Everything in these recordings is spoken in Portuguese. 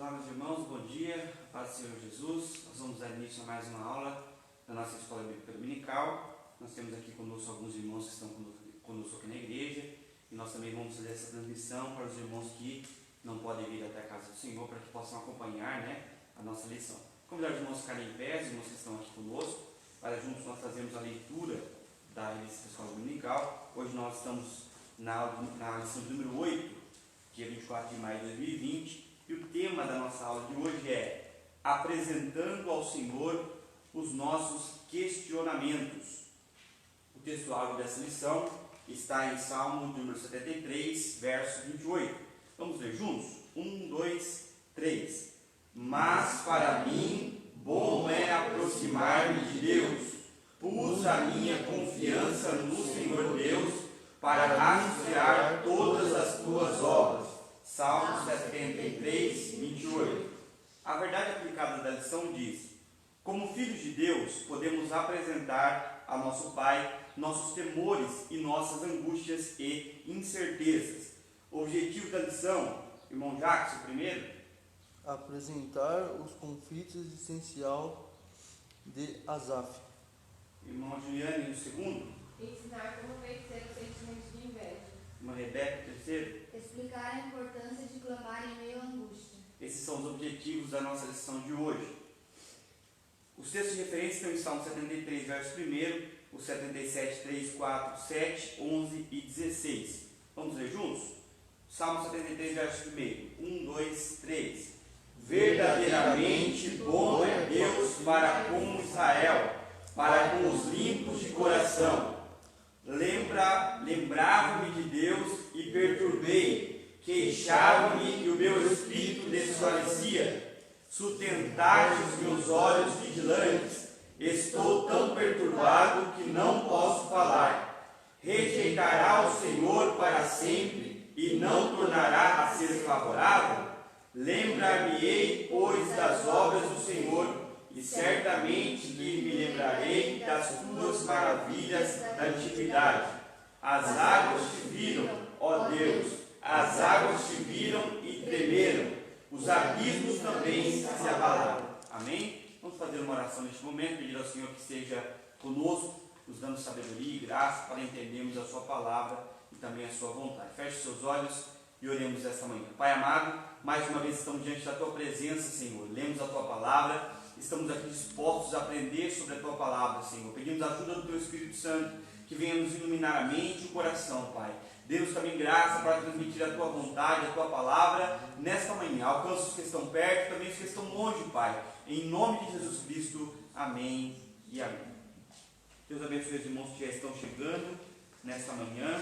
Amados irmãos, bom dia, paz do Senhor Jesus. Nós vamos dar início a mais uma aula da nossa Escola Bíblica Dominical. Nós temos aqui conosco alguns irmãos que estão conosco aqui na igreja, e nós também vamos fazer essa transmissão para os irmãos que não podem vir até a casa do Senhor, para que possam acompanhar, a nossa lição. Convidar os irmãos a ficarem em pé, os irmãos que estão aqui conosco, para juntos nós fazermos a leitura da revista da Escola Dominical. Hoje nós estamos na lição número 8, que é 24 de maio de 2020, e o tema da nossa aula de hoje é apresentando ao Senhor os nossos questionamentos. O texto-alvo dessa lição está em Salmo número 73, verso 28. Vamos ler juntos? 1, 2, 3. Mas para mim, bom é aproximar-me de Deus. Pus a minha confiança no Senhor Deus para rastrear todas as tuas obras. Salmo 73, 28. A verdade aplicada da lição diz: como filhos de Deus, podemos apresentar a nosso Pai nossos temores e nossas angústias e incertezas. O objetivo da lição, irmão Jackson, primeiro, apresentar os conflitos existenciais de Asaf. Irmão Juliane, o segundo, ensinar como vencer o sentimento de inveja. irmã Rebeca, o terceiro. Explicar a importância de clamar em meio à angústia. Esses são os objetivos da nossa lição de hoje. Os textos de referência estão em Salmo 73, verso 1, o 77, 3, 4, 7, 11 e 16. Vamos ler juntos? Salmo 73, verso 1. 1, 2, 3. Verdadeiramente bom é Deus para com Israel, para com os limpos de coração. Lembrava-me de Deus e perturbei, queixava-me e o meu espírito desfalecia. Sustentaste os meus olhos vigilantes, estou tão perturbado que não posso falar. Rejeitará o Senhor para sempre e não tornará a ser favorável? Lembrar-me-ei, pois, das obras do Senhor, e certamente que me lembrarei das tuas maravilhas da antiguidade. As águas te viram, ó Deus, as águas te viram e tremeram, os abismos também se abalaram. Amém? Vamos fazer uma oração neste momento, pedir ao Senhor que esteja conosco, nos dando sabedoria e graça para entendermos a sua palavra e também a sua vontade. Feche seus olhos e oremos esta manhã. Pai amado, mais uma vez estamos diante da tua presença, Senhor. Lemos a tua palavra, estamos aqui dispostos a aprender sobre a tua palavra, Senhor. Pedimos a ajuda do teu Espírito Santo, que venha nos iluminar a mente e o coração, Pai. Dê-nos também graça para transmitir a tua vontade, a tua palavra nesta manhã. Alcança os que estão perto, também os que estão longe, Pai. Em nome de Jesus Cristo, amém e amém. Deus abençoe os irmãos que já estão chegando nesta manhã.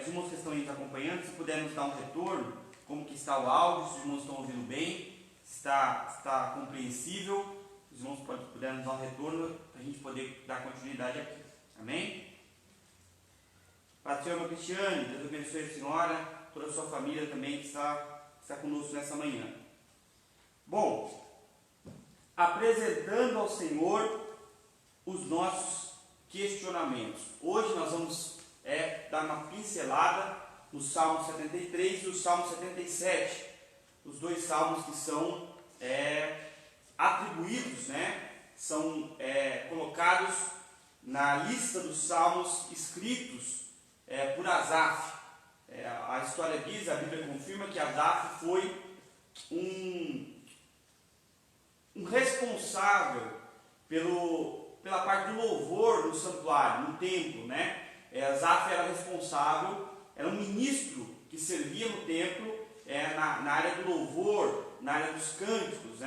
Os irmãos que estão aí nos acompanhando, se puderem nos dar um retorno, como que está o áudio, se os irmãos estão ouvindo bem, se está compreensível, os irmãos puderem nos dar um retorno para a gente poder dar continuidade aqui. Amém? Pai do Senhor, irmã Cristiane, Deus abençoe a senhora, toda a sua família também que está conosco nessa manhã. Bom, apresentando ao Senhor os nossos questionamentos. Hoje nós vamos dar uma pincelada no Salmo 73 e o Salmo 77, os dois salmos que são atribuídos, são colocados na lista dos salmos escritos por Asaf. A história diz, a Bíblia confirma que Asaf foi um responsável pela parte do louvor no santuário, no templo, Asaf era responsável, era um ministro que servia no templo, na área do louvor, na área dos cânticos,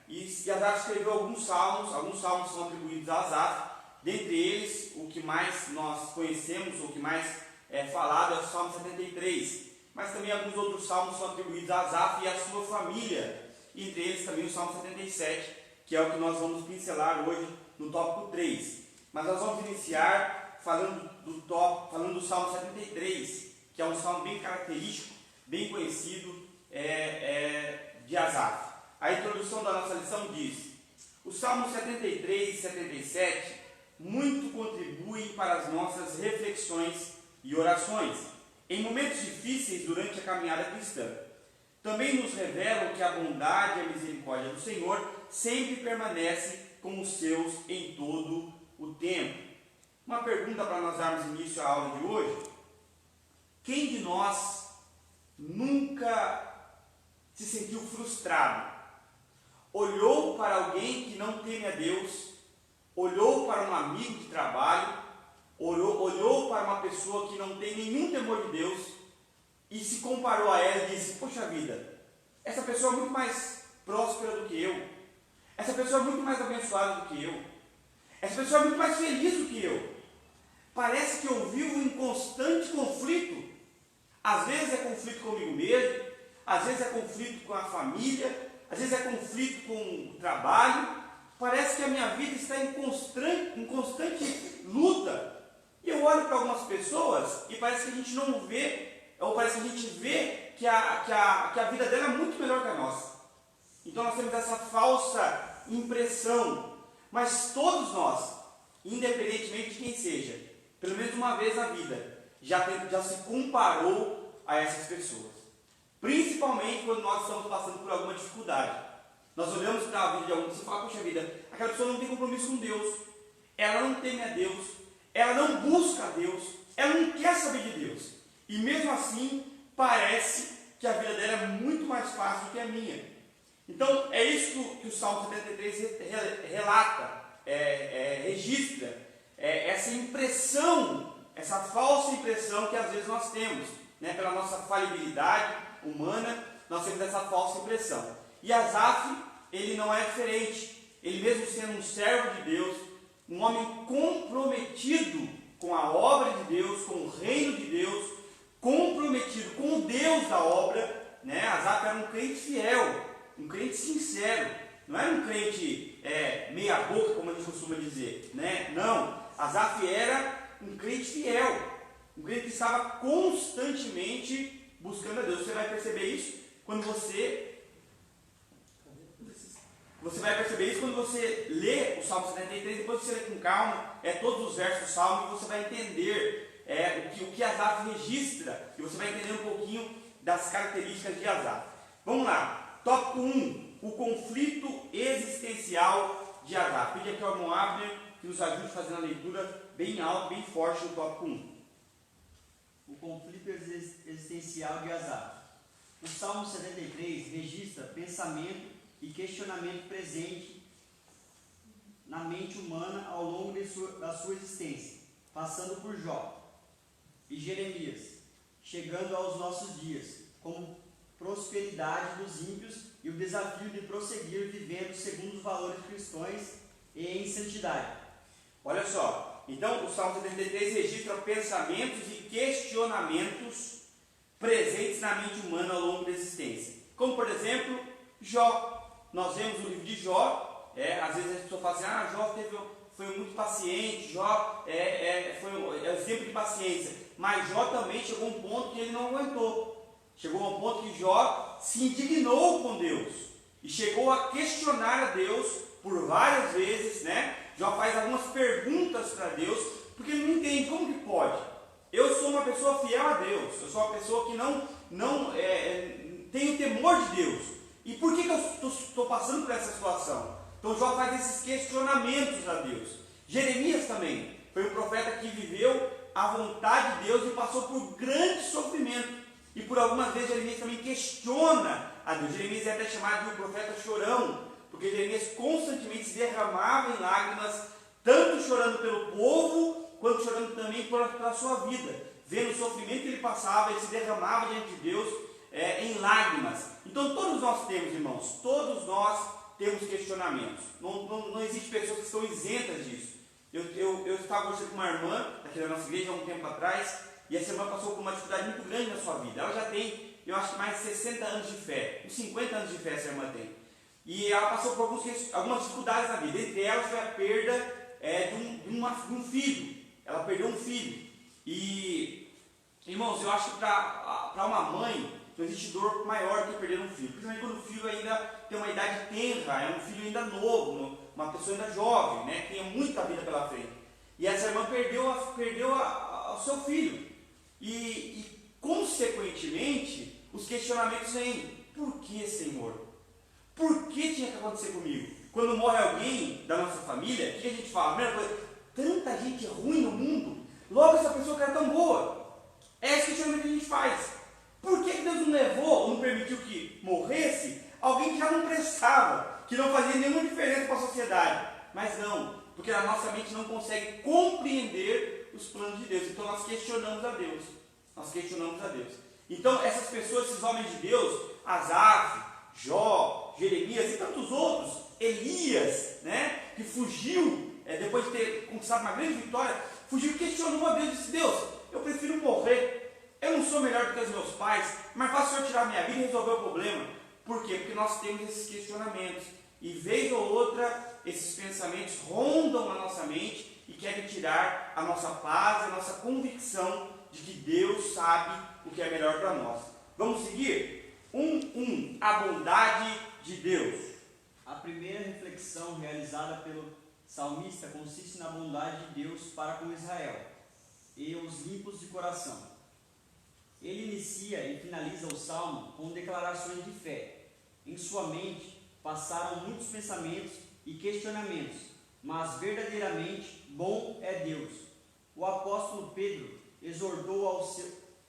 E Asaf escreveu alguns salmos são atribuídos a Asaf. Dentre eles, o que mais nós conhecemos, o que mais é falado é o Salmo 73, mas também alguns outros salmos são atribuídos a Asaf e a sua família, entre eles também o Salmo 77, que é o que nós vamos pincelar hoje no tópico 3. Mas nós vamos iniciar falando do Salmo 73, que é um salmo bem característico, bem conhecido de Asaf. A introdução da nossa lição diz: os Salmos 73 e 77 muito contribuem para as nossas reflexões e orações em momentos difíceis durante a caminhada cristã. também nos revelam que a bondade e a misericórdia do Senhor sempre permanecem com os seus em todo o tempo. Uma pergunta para nós darmos início à aula de hoje: quem de nós nunca se sentiu frustrado? Olhou para alguém que não teme a Deus, olhou para um amigo de trabalho, olhou para uma pessoa que não tem nenhum temor de Deus e se comparou a ela e disse: poxa vida, essa pessoa é muito mais próspera do que eu, essa pessoa é muito mais abençoada do que eu, essa pessoa é muito mais feliz do que eu. Parece que eu vivo em constante conflito. Às vezes é conflito comigo mesmo, às vezes é conflito com a família, às vezes é conflito com o trabalho. Parece que a minha vida está em constante luta. E eu olho para algumas pessoas e parece que a gente não vê, ou parece que a gente vê que a vida dela é muito melhor que a nossa. Então nós temos essa falsa impressão. Mas todos nós, independentemente de quem seja, pelo menos uma vez na vida, já se comparou a essas pessoas. Principalmente quando nós estamos passando por alguma dificuldade. Nós olhamos para a vida de alguém e falamos: poxa vida, aquela pessoa não tem compromisso com Deus, ela não teme a Deus, ela não busca a Deus, ela não quer saber de Deus. E mesmo assim, parece que a vida dela é muito mais fácil do que a minha. Então, é isso que o Salmo 73 relata, registra, essa impressão, essa falsa impressão que às vezes nós temos, né, pela nossa falibilidade humana, nós temos essa falsa impressão. E Asaf, ele não é diferente. Ele, mesmo sendo um servo de Deus, um homem comprometido com a obra de Deus, com o reino de Deus, comprometido com o Deus da obra, né? Asaf era um crente fiel, um crente sincero, não era um crente meia boca, como a gente costuma dizer, né? Não, Asaf era um crente fiel, um crente que estava constantemente buscando a Deus. Você vai perceber isso quando você vai perceber isso quando você lê o Salmo 73, depois você lê com calma todos os versos do Salmo, e você vai entender o que Asaf registra, e você vai entender um pouquinho das características de Asaf. Vamos lá, tópico 1, o conflito existencial de Asaf. Pedi aqui ao irmão Abner que nos ajude fazendo a leitura bem alta, bem forte no tópico 1. O conflito existencial de Asaf. O Salmo 73 registra pensamento e questionamento presente na mente humana ao longo da sua existência, passando por Jó e Jeremias, chegando aos nossos dias, como prosperidade dos ímpios e o desafio de prosseguir vivendo segundo os valores cristãos e em santidade. Olha só, então o Salmo 73 registra pensamentos e questionamentos presentes na mente humana ao longo da existência, como por exemplo Jó. Nós vemos o livro de Jó, às vezes a pessoa fala assim: Jó foi muito paciente, Jó foi exemplo de paciência, mas Jó também chegou a um ponto que ele não aguentou, chegou a um ponto que Jó se indignou com Deus, e chegou a questionar a Deus por várias vezes, né? Jó faz algumas perguntas para Deus, porque ele não entende como que pode. Eu sou uma pessoa fiel a Deus, eu sou uma pessoa que não tenho temor de Deus. E por que eu estou passando por essa situação? Então Jó faz esses questionamentos a Deus. Jeremias também foi um profeta que viveu a vontade de Deus e passou por grande sofrimento. E por algumas vezes Jeremias também questiona a Deus. Jeremias é até chamado de um profeta chorão, porque Jeremias constantemente se derramava em lágrimas, tanto chorando pelo povo, quanto chorando também pela sua vida. Vendo o sofrimento que ele passava, ele se derramava diante de Deus em lágrimas. Então todos nós temos, irmãos, todos nós temos questionamentos. Não existe pessoas que estão isentas disso. Eu estava conversando com uma irmã aqui da nossa igreja há um tempo atrás, e essa irmã passou por uma dificuldade muito grande na sua vida. Ela já tem, eu acho que mais de 60 anos de fé, uns 50 anos de fé essa irmã tem. E ela passou por algumas dificuldades na vida. Entre elas foi a perda de um filho. Ela perdeu um filho. E, irmãos, eu acho que para uma mãe não existe dor maior do que perder um filho, principalmente quando o filho ainda tem uma idade tenra, é um filho ainda novo, uma pessoa ainda jovem, né, que tem muita vida pela frente. E essa irmã perdeu o seu filho. E consequentemente, os questionamentos vêm. por que, Senhor? Por que tinha que acontecer comigo? Quando morre alguém da nossa família, o que a gente fala? A primeira coisa, tanta gente ruim no mundo, logo essa pessoa que era tão boa. É esse questionamento que a gente faz. Por que Deus não levou ou não permitiu que morresse alguém que já não prestava, que não fazia nenhuma diferença para a sociedade? Mas não, porque a nossa mente não consegue compreender os planos de Deus. Então nós questionamos a Deus. Nós questionamos a Deus. Então essas pessoas, esses homens de Deus, Asaf, Jó, Jeremias e tantos outros, Elias, né, que fugiu, depois de ter conquistado uma grande vitória, fugiu e questionou a Deus e disse: Deus, eu prefiro morrer. Eu não sou melhor do que os meus pais, mas faça o Senhor tirar minha vida e resolver o problema. Por quê? Porque nós temos esses questionamentos. E vez ou outra, esses pensamentos rondam a nossa mente e querem tirar a nossa paz, a nossa convicção de que Deus sabe o que é melhor para nós. Vamos seguir? A bondade de Deus. A primeira reflexão realizada pelo salmista consiste na bondade de Deus para com Israel e os limpos de coração. Ele inicia e finaliza o salmo com declarações de fé. Em sua mente passaram muitos pensamentos e questionamentos, mas verdadeiramente bom é Deus. O apóstolo Pedro exortou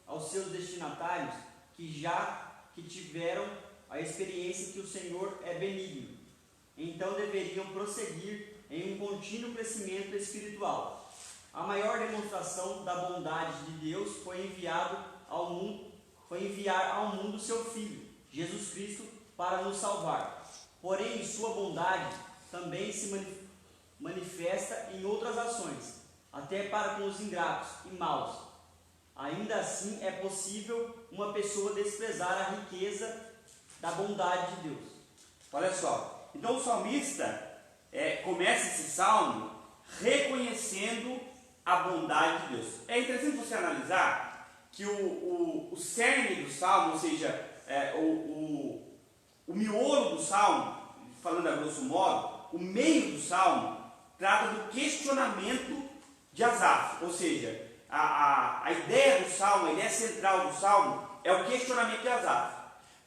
aos seus destinatários que tiveram a experiência que o Senhor é benigno. Então deveriam prosseguir em um contínuo crescimento espiritual. A maior demonstração da bondade de Deus foi enviar ao mundo seu Filho, Jesus Cristo, para nos salvar. Porém, sua bondade também se manifesta em outras ações, até para com os ingratos e maus. Ainda assim, é possível uma pessoa desprezar a riqueza da bondade de Deus. Olha só, então o salmista começa esse salmo reconhecendo a bondade de Deus. É interessante você analisar que o cerne do salmo, ou seja, o miolo do salmo, falando a grosso modo, o meio do salmo, trata do questionamento de Asaf, ou seja, a ideia do salmo, a ideia central do salmo é o questionamento de Asaf.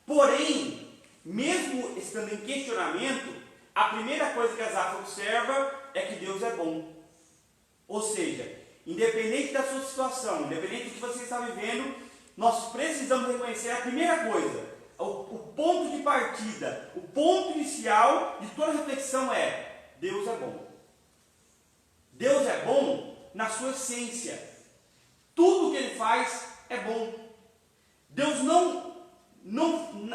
Porém, mesmo estando em questionamento, a primeira coisa que Asaf observa é que Deus é bom. Ou seja, independente da sua situação, independente do que você está vivendo, nós precisamos reconhecer a primeira coisa, o ponto de partida, o ponto inicial de toda reflexão é: Deus é bom. Deus é bom na sua essência. Tudo que Ele faz é bom. Deus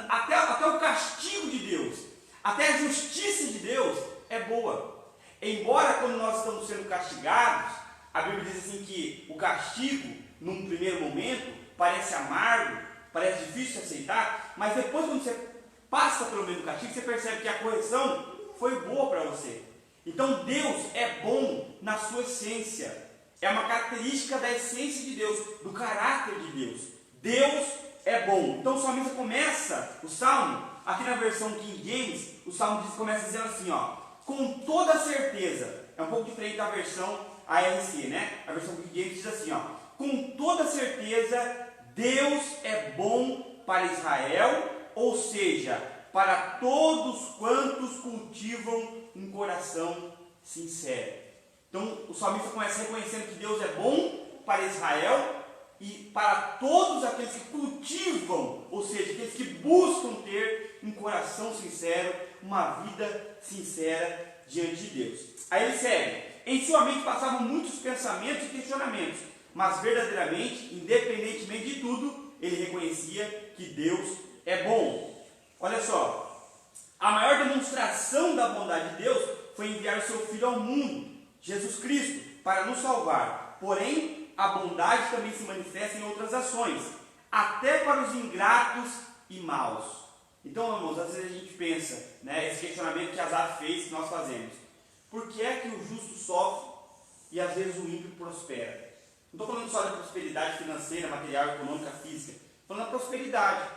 até o castigo de Deus, até a justiça de Deus é boa. Embora quando nós estamos sendo castigados, a Bíblia diz assim que o castigo, num primeiro momento, parece amargo, parece difícil de aceitar, mas depois quando você passa pelo meio do castigo, você percebe que a correção foi boa para você. Então Deus é bom na sua essência. É uma característica da essência de Deus, do caráter de Deus. Deus é bom. Então o salmista começa o salmo, aqui na versão King James, o salmo começa dizendo assim, com toda certeza. É um pouco diferente da versão ARC, né? A versão King James diz assim, com toda certeza Deus é bom para Israel, ou seja, para todos quantos cultivam um coração sincero. Então o salmista começa reconhecendo que Deus é bom para Israel e para todos aqueles que cultivam, ou seja, aqueles que buscam ter um coração sincero, uma vida sincera diante de Deus. Aí ele segue: em sua mente passavam muitos pensamentos e questionamentos, mas verdadeiramente, independentemente de tudo, ele reconhecia que Deus é bom. Olha só, a maior demonstração da bondade de Deus foi enviar o seu Filho ao mundo, Jesus Cristo, para nos salvar. Porém, a bondade também se manifesta em outras ações, até para os ingratos e maus. Então, irmãos, às vezes a gente pensa, esse questionamento que Asaf fez, que nós fazemos: por que é que o justo sofre e às vezes o ímpio prospera? Não estou falando só da prosperidade financeira, material, econômica, física. Estou falando da prosperidade.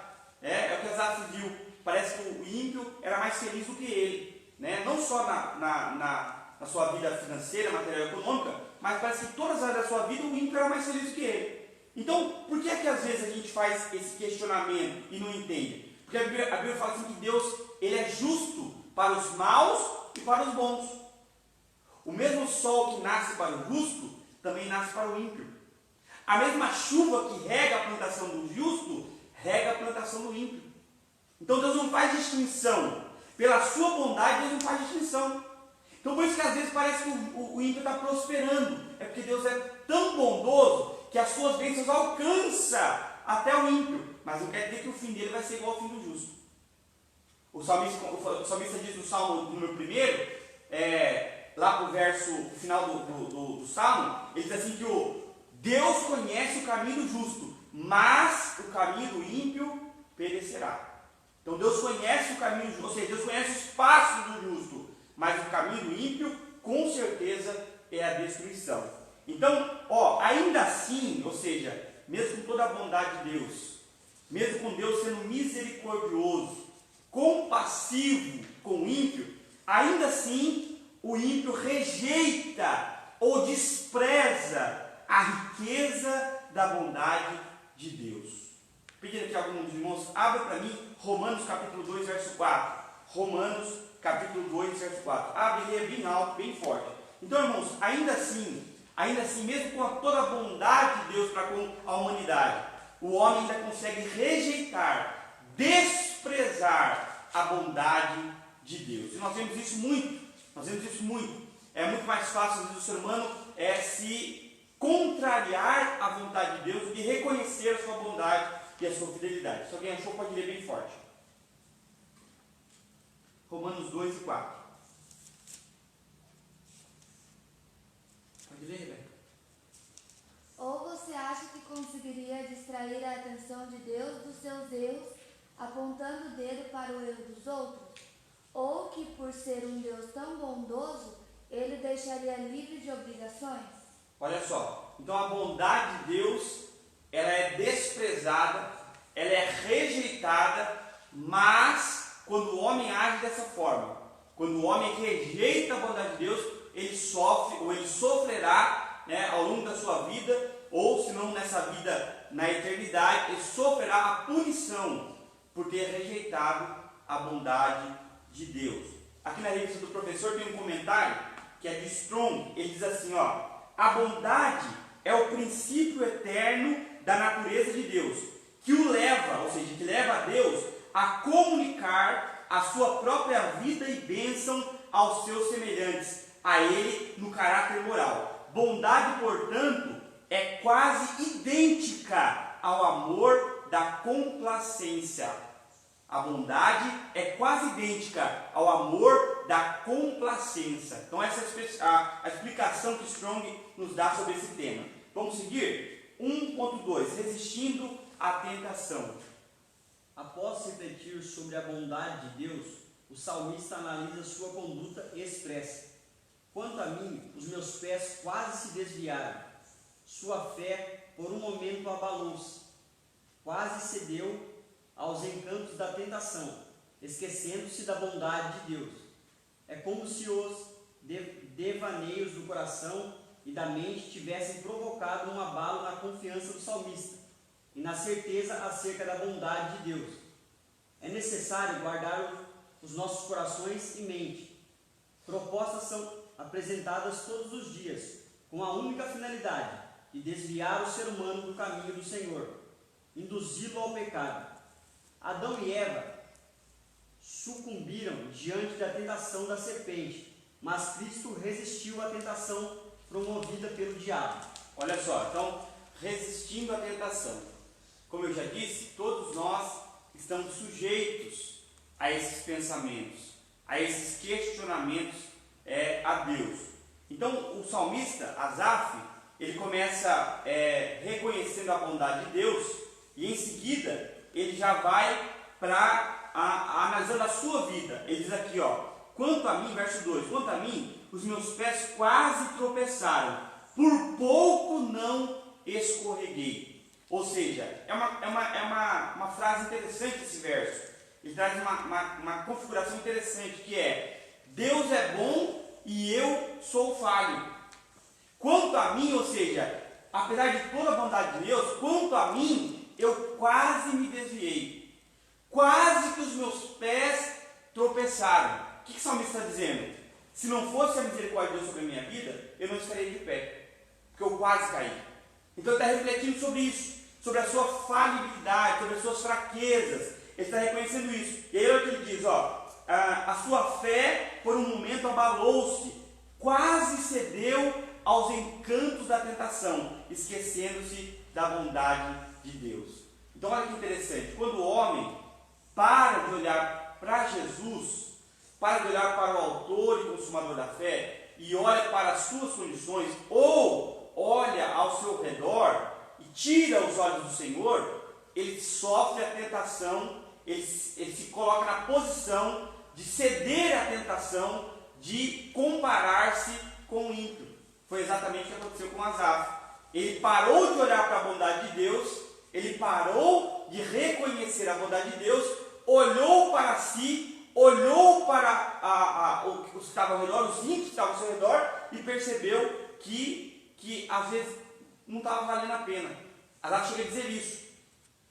É o que Asaf viu. Parece que o ímpio era mais feliz do que ele. Não só na sua vida financeira, material e econômica, mas parece que todas as áreas da sua vida o ímpio era mais feliz do que ele. Então, por que é que às vezes a gente faz esse questionamento e não entende? Porque a Bíblia fala assim que Deus ele é justo para os maus e para os bons. O mesmo sol que nasce para o justo, também nasce para o ímpio. A mesma chuva que rega a plantação do justo, rega a plantação do ímpio. Então Deus não faz distinção. Pela sua bondade, Deus não faz distinção. Então por isso que às vezes parece que o ímpio está prosperando. É porque Deus é tão bondoso que as suas bênçãos alcançam até o ímpio. Mas não quer dizer que o fim dele vai ser igual ao fim do justo. O salmista diz no Salmo número 1, lá para o verso final do Salmo, ele diz assim que Deus conhece o caminho do justo, mas o caminho do ímpio perecerá. Então Deus conhece o caminho do justo, ou seja, Deus conhece os passos do justo, mas o caminho do ímpio, com certeza, é a destruição. Então, ainda assim, ou seja, mesmo com toda a bondade de Deus, mesmo com Deus sendo misericordioso, compassivo com o ímpio, ainda assim o ímpio rejeita ou despreza a riqueza da bondade de Deus. Pedindo aqui a alguns dos irmãos, abra para mim Romanos capítulo 2, verso 4. Romanos capítulo 2, verso 4. Abre e lê bem alto, bem forte. Então, irmãos, ainda assim, mesmo com toda a bondade de Deus para com a humanidade, o homem ainda consegue rejeitar, desprezar a bondade de Deus. E nós vemos isso muito. É muito mais fácil, às vezes, o ser humano se contrariar a vontade de Deus do que reconhecer a sua bondade e a sua fidelidade. Se alguém achou, pode ler bem forte. Romanos 2 e 4. Pode ler, Rebeca. Ou você acha que conseguiria distrair a atenção de Deus dos seus erros, apontando o dedo para o erro dos outros? Ou que, por ser um Deus tão bondoso, ele o deixaria livre de obrigações? Olha só, então a bondade de Deus, ela é desprezada, ela é rejeitada, mas quando o homem age dessa forma, quando o homem rejeita a bondade de Deus, ele sofre ou ele sofrerá, ao longo da sua vida, ou se não nessa vida, na eternidade, ele sofrerá a punição por ter rejeitado a bondade de Deus. Aqui na revista do professor tem um comentário que é de Strong. Ele diz assim, a bondade é o princípio eterno da natureza de Deus, que o leva, ou seja, que leva a Deus a comunicar a sua própria vida e bênção aos seus semelhantes, a ele no caráter moral. Bondade, portanto, é quase idêntica ao amor da complacência. A bondade é quase idêntica ao amor da complacência. Então essa é a explicação que Strong nos dá sobre esse tema. Vamos seguir? 1.2. Resistindo à tentação. Após refletir sobre a bondade de Deus, o salmista analisa sua conduta expressa. Quanto a mim, os meus pés quase se desviaram. Sua fé, por um momento, abalou-se. Quase cedeu aos encantos da tentação, esquecendo-se da bondade de Deus. É como se os devaneios do coração e da mente tivessem provocado um abalo na confiança do salmista e na certeza acerca da bondade de Deus. É necessário guardar os nossos corações e mente. Propostas são apresentadas todos os dias, com a única finalidade de desviar o ser humano do caminho do Senhor, induzi-lo ao pecado. Adão e Eva sucumbiram diante da tentação da serpente, mas Cristo resistiu à tentação promovida pelo diabo. Olha só, então, resistindo à tentação. Como eu já disse, todos nós estamos sujeitos a esses pensamentos, a esses questionamentos a Deus. Então, o salmista, Asaf, ele começa reconhecendo a bondade de Deus e em seguida ele já vai para analisando a sua vida. Ele diz aqui, quanto a mim, verso 2, quanto a mim, os meus pés quase tropeçaram, por pouco não escorreguei. Ou seja, é uma frase interessante esse verso. Ele traz uma configuração interessante, que é: Deus é bom e eu sou falho. Quanto a mim, ou seja, apesar de toda a bondade de Deus, quanto a mim, eu quase me desviei. quase que os meus pés tropeçaram. O que o salmista está dizendo? Se não fosse a misericórdia de Deus sobre a minha vida, eu não estaria de pé, porque eu quase caí. Então ele está refletindo sobre isso, sobre a sua falibilidade, sobre as suas fraquezas. Ele está reconhecendo isso. E aí é o que ele diz, a sua fé por um momento abalou-se, quase cedeu aos encantos da tentação, esquecendo-se da bondade de Deus. Então olha que interessante, quando o homem para de olhar para Jesus, para de olhar para o autor e consumador da fé, e olha para as suas condições, ou olha ao seu redor e tira os olhos do Senhor, ele sofre a tentação, ele se coloca na posição de ceder à tentação de comparar-se com o ímpio. Foi exatamente o que aconteceu com Asaf. Ele parou de olhar para a bondade de Deus, ele parou de reconhecer a bondade de Deus, olhou para si, olhou para os que estavam ao redor, os ímpios que estavam ao seu redor, e percebeu que às vezes não estava valendo a pena. Asaf chega a dizer isso.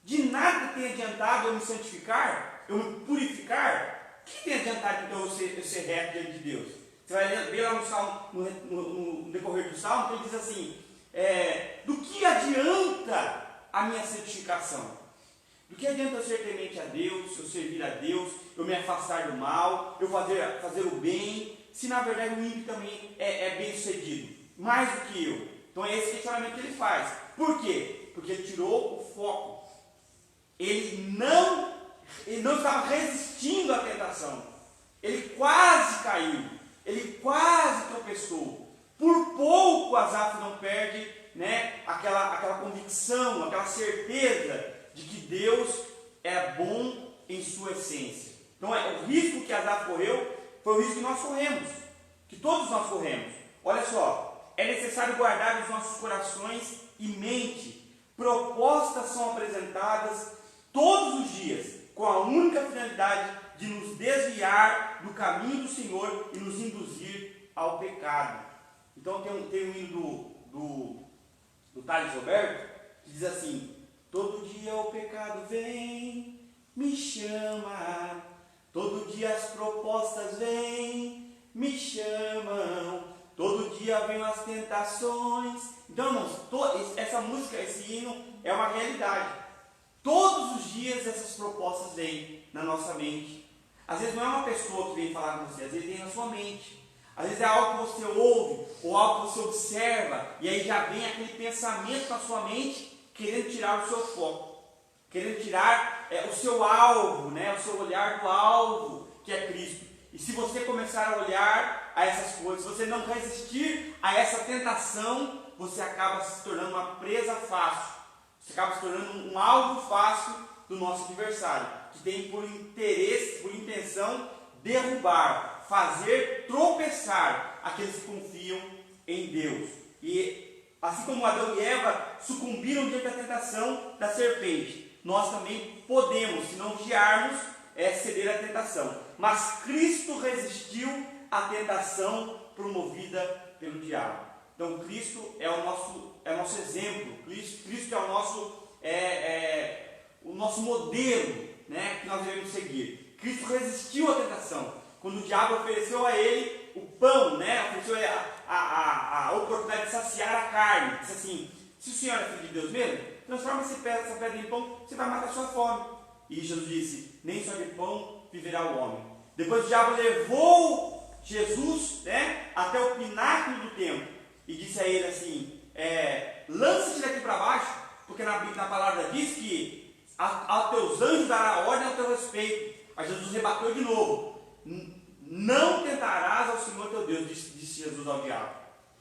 De nada tem adiantado eu me santificar, eu me purificar. O que tem adiantado então eu ser reto diante de Deus? Você vai ver lá no Salmo, no decorrer do Salmo, que ele diz assim, do que adianta a minha santificação? Do que adianta eu ser temente a Deus, eu servir a Deus, eu me afastar do mal, eu fazer o bem, se na verdade o ímpio também é bem sucedido, mais do que eu? Então é esse questionamento que ele faz. Por quê? Porque ele tirou o foco. Ele não estava resistindo à tentação. Ele quase caiu. Ele quase tropeçou. Por pouco Asaf não perde, aquela convicção, aquela certeza de que Deus é bom em sua essência. Então o risco que Asaf correu foi o risco que nós corremos, que todos nós corremos. Olha só, é necessário guardar os nossos corações e mente. Propostas são apresentadas todos os dias, com a única finalidade de nos desviar do caminho do Senhor e nos induzir ao pecado. Então tem um hino do Thales Roberto que diz assim: todo dia o pecado vem, me chama, todo dia as propostas vêm, me chamam, todo dia vêm as tentações. Então, irmãos, essa música, esse hino é uma realidade. Todos os dias essas propostas vêm na nossa mente. Às vezes não é uma pessoa que vem falar com você, às vezes vem na sua mente. Às vezes é algo que você ouve, ou algo que você observa, e aí já vem aquele pensamento na sua mente, querendo tirar o seu foco, querendo tirar o seu alvo, o seu olhar do alvo, que é Cristo. E se você começar a olhar a essas coisas, se você não resistir a essa tentação, você acaba se tornando uma presa fácil. Você acaba se tornando um alvo fácil do nosso adversário, que tem por interesse, por intenção, derrubar, fazer tropeçar aqueles que confiam em Deus. E assim como Adão e Eva sucumbiram diante da tentação da serpente, nós também podemos, se não vigiarmos, ceder à tentação. Mas Cristo resistiu à tentação promovida pelo diabo. Então Cristo é o nosso exemplo, Cristo é o nosso modelo, que nós devemos seguir. Cristo resistiu à tentação. Quando o diabo ofereceu a ele o pão, ofereceu a oportunidade de saciar a carne, disse assim: se o Senhor é filho de Deus mesmo, transforma essa pedra em pão, você vai matar a sua fome. E Jesus disse: nem só de pão viverá o homem. Depois o diabo levou Jesus até o pináculo do templo e disse a ele assim: lança-te daqui para baixo, porque na palavra diz que a teus anjos dará ordem ao teu respeito. Mas Jesus rebateu de novo: não tentarás ao Senhor teu Deus, disse Jesus ao diabo.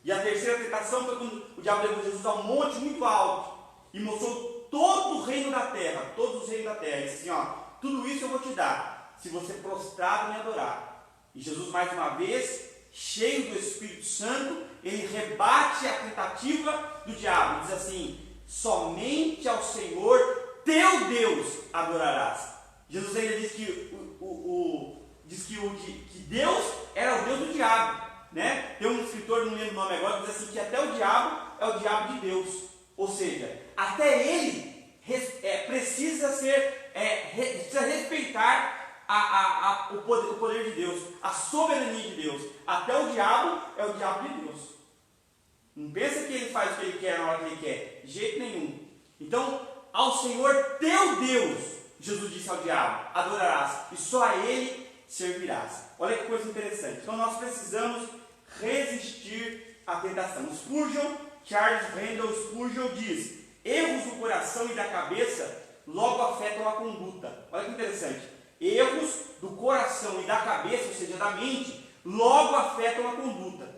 E a terceira tentação foi quando o diabo levou Jesus a um monte muito alto e mostrou todo o reino da terra, todos os reinos da terra. Ele disse assim: tudo isso eu vou te dar, se você prostrado me adorar. E Jesus, mais uma vez, cheio do Espírito Santo, ele rebate a tentativa do diabo. Diz assim: somente ao Senhor teu Deus adorarás. Jesus ainda diz que que Deus era o Deus do diabo. Tem um escritor, não lembro o nome agora, que diz assim, que até o diabo é o diabo de Deus. Ou seja, até ele precisa ser precisa respeitar o poder de Deus, a soberania de Deus. Até o diabo é o diabo de Deus. Não pensa que ele faz o que ele quer na hora que ele quer, de jeito nenhum. Então, ao Senhor teu Deus, Jesus disse ao diabo, adorarás, e só a Ele servirás. Olha que coisa interessante. Então nós precisamos resistir à tentação. Charles Randall Spurgeon diz: erros do coração e da cabeça logo afetam a conduta. Olha que interessante. Erros do coração e da cabeça, ou seja, da mente, logo afetam a conduta.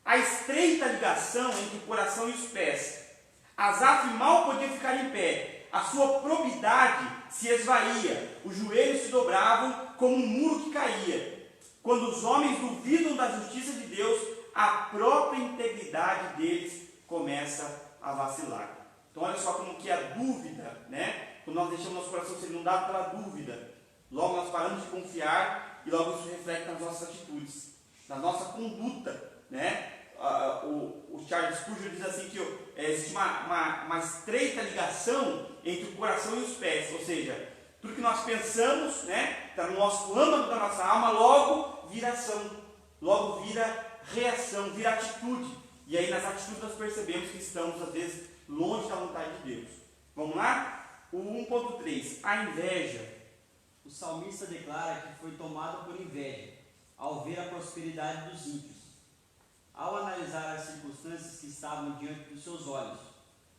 A estreita ligação entre o coração e os pés. Asaf mal podia ficar em pé. A sua probidade se esvaía. Os joelhos se dobravam como um muro que caía. Quando os homens duvidam da justiça de Deus, a própria integridade deles começa a vacilar. Então olha só como que a dúvida, né? Quando nós deixamos nosso coração ser inundado pela dúvida, logo nós paramos de confiar e logo isso reflete nas nossas atitudes, na nossa conduta, né? O Charles Spurgeon diz assim que existe uma estreita ligação entre o coração e os pés, ou seja, tudo que nós pensamos, né, está no nosso âmago da nossa alma, logo vira ação, logo vira reação, vira atitude. E aí nas atitudes nós percebemos que estamos às vezes longe da vontade de Deus. Vamos lá? O 1.3, a inveja. O salmista declara que foi tomado por inveja ao ver a prosperidade dos ímpios. Ao analisar as circunstâncias que estavam diante dos seus olhos,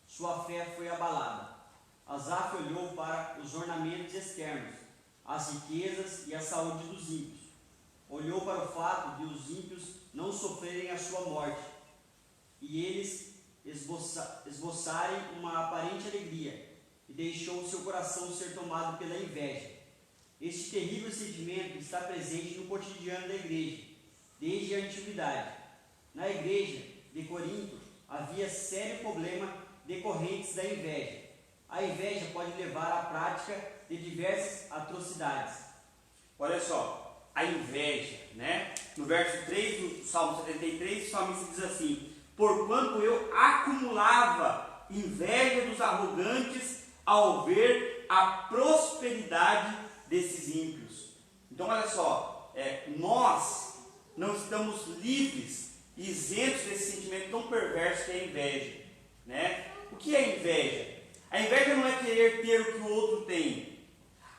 sua fé foi abalada. Asaf olhou para os ornamentos externos, as riquezas e a saúde dos ímpios. Olhou para o fato de os ímpios não sofrerem a sua morte, e eles esboçarem uma aparente alegria, e deixou seu coração ser tomado pela inveja. Este terrível sentimento está presente no cotidiano da igreja, desde a antiguidade. Na igreja de Corinto havia sério problema decorrentes da inveja. A inveja pode levar à prática de diversas atrocidades. Olha só, a inveja, né? No verso 3 do Salmo 73, o salmista diz assim: porquanto eu acumulava inveja dos arrogantes ao ver a prosperidade desses ímpios. Então olha só, nós não estamos livres, isentos desse sentimento tão perverso que é a inveja, né? O que é inveja? A inveja não é querer ter o que o outro tem.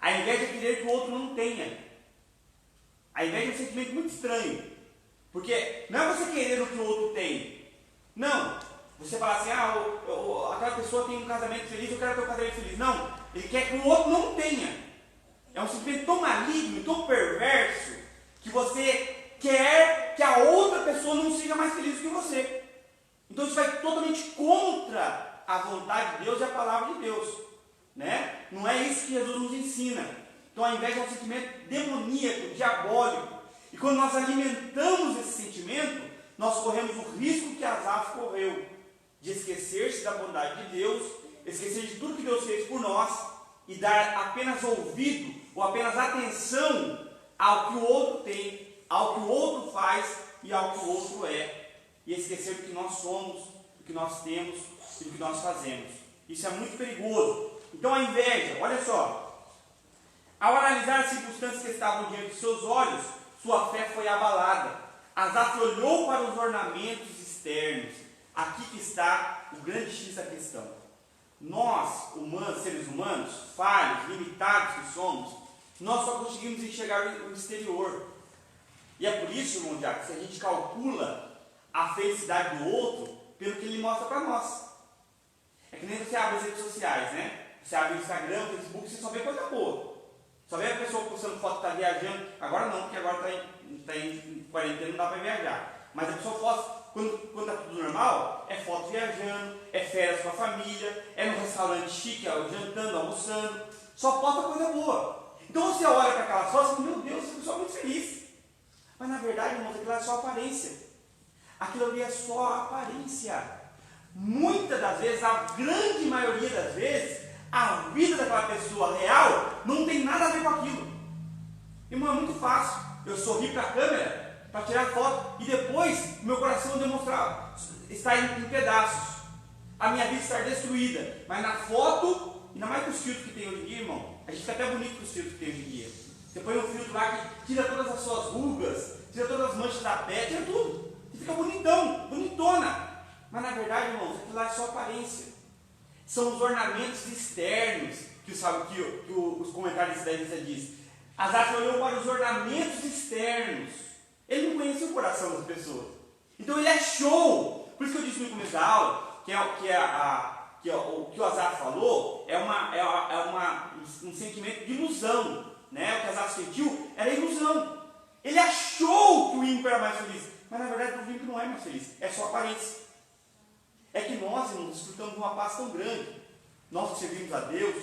A inveja é querer que o outro não tenha. A inveja é um sentimento muito estranho, porque não é você querer o que o outro tem. Não, você fala assim, aquela pessoa tem um casamento feliz, eu quero ter um casamento feliz. Não, ele quer que o outro não tenha. É um sentimento tão maligno, tão perverso, que você quer que a outra pessoa não seja mais feliz do que você. Então isso vai totalmente contra a vontade de Deus e a palavra de Deus, né? Não é isso que Jesus nos ensina. Então a inveja é um sentimento demoníaco, diabólico. E quando nós alimentamos esse sentimento, nós corremos o risco que Asaf correu, de esquecer-se da bondade de Deus, esquecer de tudo que Deus fez por nós e dar apenas ouvido ou apenas atenção ao que o outro tem, ao que o outro faz e ao que o outro é, e esquecer do que nós somos, do que nós temos e do que nós fazemos. Isso é muito perigoso. Então a inveja, olha só, ao analisar as circunstâncias que estavam diante de seus olhos, sua fé foi abalada. Asaf olhou para os ornamentos externos. Aqui que está o grande X da questão. Nós, seres humanos, falhos, limitados que somos, nós só conseguimos enxergar o exterior. E é por isso, irmão Diácono, que a gente calcula a felicidade do outro pelo que ele mostra para nós. É que nem você abre as redes sociais, né? Você abre o Instagram, o Facebook, você só vê coisa boa. Só vê a pessoa postando foto que está viajando. Agora não, porque agora está em quarentena, não dá para viajar. Mas a pessoa posta, quando está tudo normal, é foto viajando, é férias com a família, é no restaurante chique, jantando, almoçando. Só posta coisa boa. Então você olha para aquela foto e fala, meu Deus, essa pessoa é muito feliz. Mas na verdade, irmãos, aquilo é só aparência. Aquilo ali é só aparência. Muitas das vezes, a grande maioria das vezes, a vida daquela pessoa real não tem nada a ver com aquilo. Irmão, é muito fácil eu sorrir para a câmera para tirar foto e depois meu coração demonstrar estar em pedaços, a minha vida estar destruída. Mas na foto, ainda mais com os filtros que tem hoje em dia, irmão, A gente fica até bonito com os filtros que tem hoje em dia. Você põe um filtro lá que tira todas as suas rugas, tira todas as manchas da pele, tira tudo. Você fica bonitão, bonitona. Mas na verdade, irmãos, aquilo lá é só aparência. São os ornamentos externos que os comentários da revista diz. Asaf olhou para os ornamentos externos. Ele não conhecia o coração das pessoas. Então ele achou. Por isso que eu disse no começo da aula que o que o Asaf falou é um sentimento de ilusão. Né? O que Asaf sentiu era ilusão. Ele achou que o ímpio era mais feliz. Mas na verdade o ímpio não é mais feliz. É só aparência. É que nós, irmãos, desfrutamos de uma paz tão grande. Nós que servimos a Deus,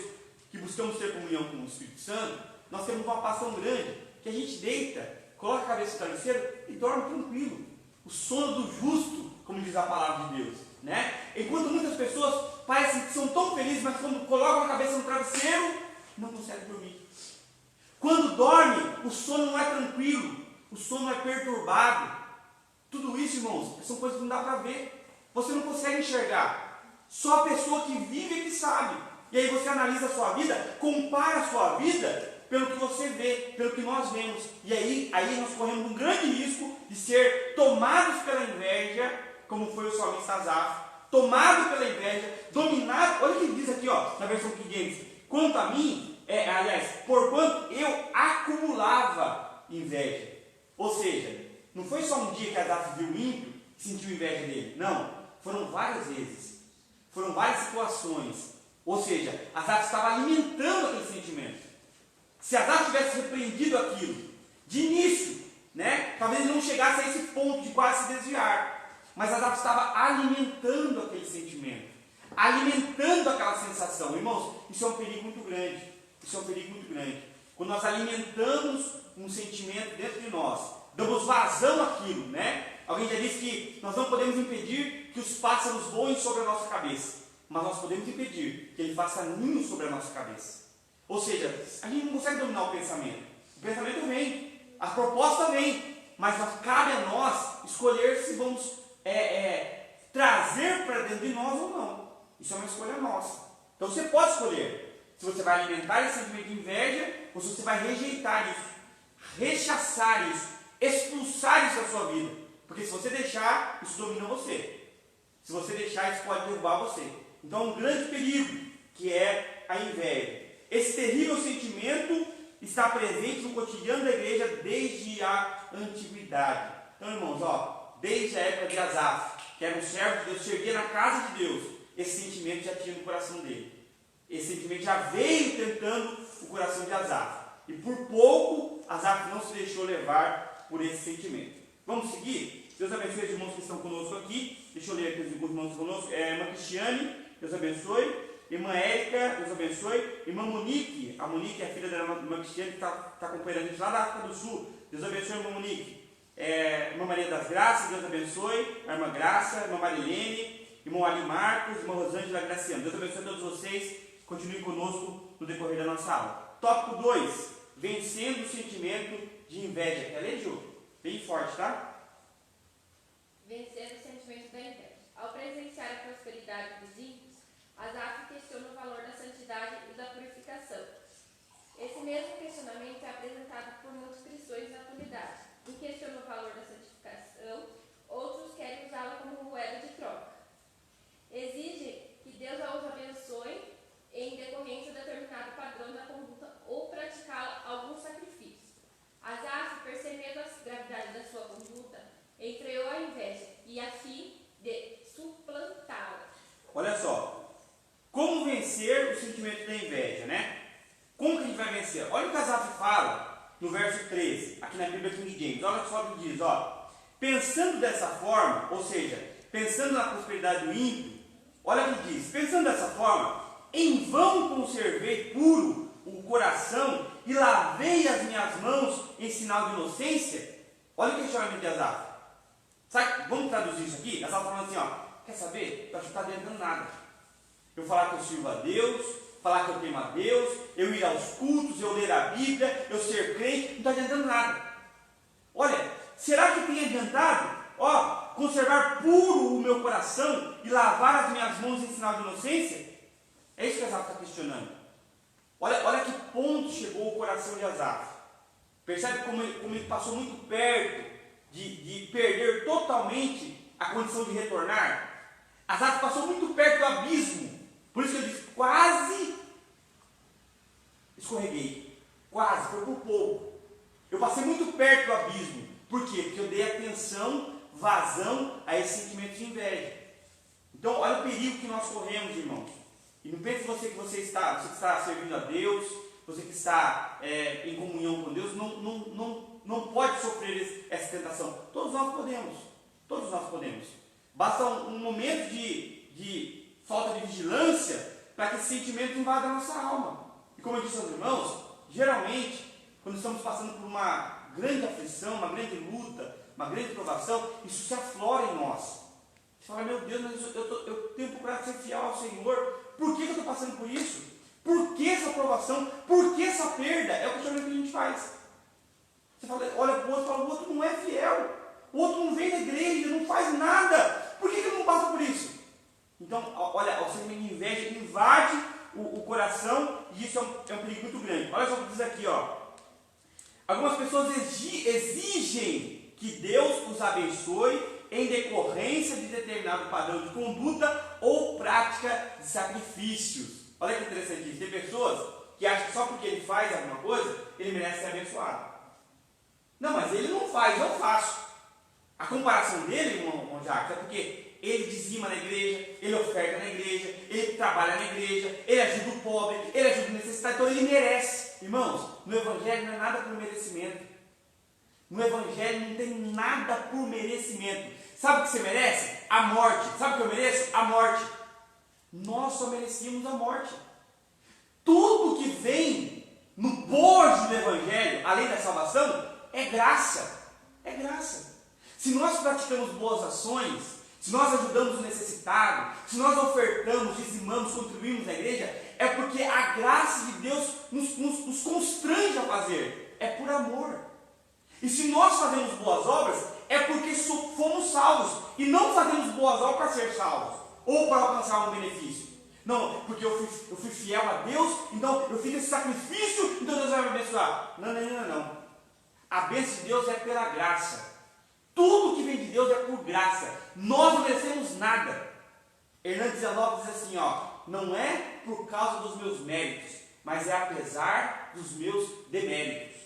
que buscamos ter comunhão com o Espírito Santo, nós temos uma paz tão grande que a gente deita, coloca a cabeça no travesseiro e dorme tranquilo. O sono do justo, como diz a palavra de Deus. Né? Enquanto muitas pessoas parecem que são tão felizes, mas quando colocam a cabeça no travesseiro, não conseguem dormir. Quando dorme, o sono não é tranquilo, o sono é perturbado. Tudo isso, irmãos, são coisas que não dá para ver. Você não consegue enxergar. Só a pessoa que vive é que sabe. E aí você analisa a sua vida, compara a sua vida pelo que você vê, pelo que nós vemos. E aí nós corremos um grande risco de ser tomados pela inveja, como foi o salmista Asaf, tomado pela inveja, dominado. Olha o que ele diz aqui, ó, na versão King James. Quanto a mim, porquanto eu acumulava inveja. Ou seja, não foi só um dia que Asaf viu o ímpio e sentiu inveja dele. Não. Foram várias vezes, foram várias situações. Ou seja, Asaf estava alimentando aquele sentimento. Se Asaf tivesse repreendido aquilo de início, né, talvez ele não chegasse a esse ponto de quase se desviar. Mas Asaf estava alimentando aquele sentimento, alimentando aquela sensação. Irmãos, isso é um perigo muito grande. Isso é um perigo muito grande. Quando nós alimentamos um sentimento dentro de nós, damos vazão àquilo, né? Alguém já disse que nós não podemos impedir que os pássaros voem sobre a nossa cabeça, mas nós podemos impedir que ele faça ninho sobre a nossa cabeça. Ou seja, a gente não consegue dominar o pensamento. O pensamento vem, a proposta vem, mas cabe a nós escolher se vamos trazer para dentro de nós ou não. Isso é uma escolha nossa. Então você pode escolher se você vai alimentar esse sentimento de inveja ou se você vai rejeitar isso, rechaçar isso, expulsar isso da sua vida. Porque se você deixar, isso domina você. Se você deixar, isso pode derrubar você. Então é um grande perigo que é a inveja. Esse terrível sentimento está presente no cotidiano da igreja desde a antiguidade. Então, irmãos, desde a época de Asaf, que era um servo de Deus, servia na casa de Deus, esse sentimento já tinha no coração dele. Esse sentimento já veio tentando o coração de Asaf. E por pouco, Asaf não se deixou levar por esse sentimento. Vamos seguir? Deus abençoe os irmãos que estão conosco aqui. Deixa eu ler aqui os irmãos conosco. Irmã Cristiane, Deus abençoe. Irmã Érica, Deus abençoe. Irmã Monique, a Monique é a filha da irmã Cristiane que está acompanhando a gente lá da África do Sul. Deus abençoe, irmã Monique. Irmã Maria das Graças, Deus abençoe. A irmã Graça, irmã Marilene, irmão Ali Marcos, irmã Rosângela Graciano. Deus abençoe a todos vocês. Continuem conosco no decorrer da nossa aula. Tópico 2. Vencendo o sentimento de inveja. Quer ler, Ju? Bem forte, tá? Vencer o sentimento da inveja. Ao presenciar a prosperidade dos ímpios, Asaf questiona o valor da santidade e da purificação. Esse mesmo questionamento é apresentado por muitos cristãos na atualidade. Um questiona o valor da santificação, outros querem usá-la como moeda de troca. Exigem que Deus os abençoe em decorrência de determinado padrão da conduta ou praticar algum sacrifício. Asaf, percebendo a gravidade da sua conduta, enfreou a inveja e a fim de suplantá-la. Olha só, como vencer o sentimento da inveja, né? Como que a gente vai vencer? Olha o que Asaf fala no verso 13, aqui na Bíblia King James. Olha só o que diz, pensando dessa forma, ou seja, pensando na prosperidade do ímpio, olha o que diz, pensando dessa forma, em vão conservei puro o coração e lavei as minhas mãos em sinal de inocência. Olha o questionamento de Asaf. Sabe, vamos traduzir isso aqui? Asaf falando assim, quer saber? Eu acho que não está adiantando nada. Eu falar que eu sirvo a Deus, falar que eu temo a Deus, eu ir aos cultos, eu ler a Bíblia, eu ser crente, não está adiantando nada. Olha, será que tem adiantado? Conservar puro o meu coração e lavar as minhas mãos em sinal de inocência? É isso que Asaf está questionando. Olha que ponto chegou o coração de Asaf. Percebe como ele passou muito perto de perder totalmente a condição de retornar? Asaf passou muito perto do abismo. Por isso que ele disse, quase escorreguei. Quase, foi por pouco. Eu passei muito perto do abismo. Por quê? Porque eu dei atenção, vazão a esse sentimento de inveja. Então, olha o perigo que nós corremos, irmãos. E não pense você que você está servindo a Deus, você que está em comunhão com Deus, não pode sofrer essa tentação. Todos nós podemos. Todos nós podemos. Basta um momento de falta de vigilância para que esse sentimento invada a nossa alma. E como eu disse aos irmãos, geralmente, quando estamos passando por uma grande aflição, uma grande luta, uma grande provação, isso se aflora em nós. Você fala, meu Deus, mas eu tenho procurado ser fiel ao Senhor. Por que eu estou passando por isso? Por que essa provação? Por que essa perda? É o questionamento que a gente faz. Você fala, olha para o outro e fala, o outro não é fiel. O outro não vem da igreja, não faz nada. Por que eu não passo por isso? Então, olha, o sentimento de inveja invade o coração e isso é um perigo muito grande. Olha só o que diz aqui, ó. Algumas pessoas exigem que Deus os abençoe em decorrência de determinado padrão de conduta ou prática de sacrifícios. Olha que interessante isso. Tem pessoas que acham que só porque ele faz alguma coisa, ele merece ser abençoado. Não, mas ele não faz, eu faço. A comparação dele, irmão Jacques, é porque ele dizima na igreja, ele oferta na igreja, ele trabalha na igreja, ele ajuda o pobre, ele ajuda o necessitado, então ele merece. Irmãos, no Evangelho não é nada por merecimento. No Evangelho não tem nada por merecimento. Sabe o que você merece? A morte. Sabe o que eu mereço? A morte. Nós só merecíamos a morte. Tudo que vem no bojo do Evangelho, além da salvação, é graça. É graça. Se nós praticamos boas ações, se nós ajudamos o necessitado, se nós ofertamos, dizimamos, contribuímos na igreja, é porque a graça de Deus nos constrange a fazer. É por amor. E se nós fazemos boas obras, é porque fomos salvos. E não fazemos boas obras para ser salvos, ou para alcançar um benefício. Não, porque eu fui fiel a Deus, então eu fiz esse sacrifício, então Deus vai me abençoar. Não. A bênção de Deus é pela graça. Tudo que vem de Deus é por graça. Nós não merecemos nada. Hernandes Lopes diz assim, ó, não é por causa dos meus méritos, mas é apesar dos meus deméritos.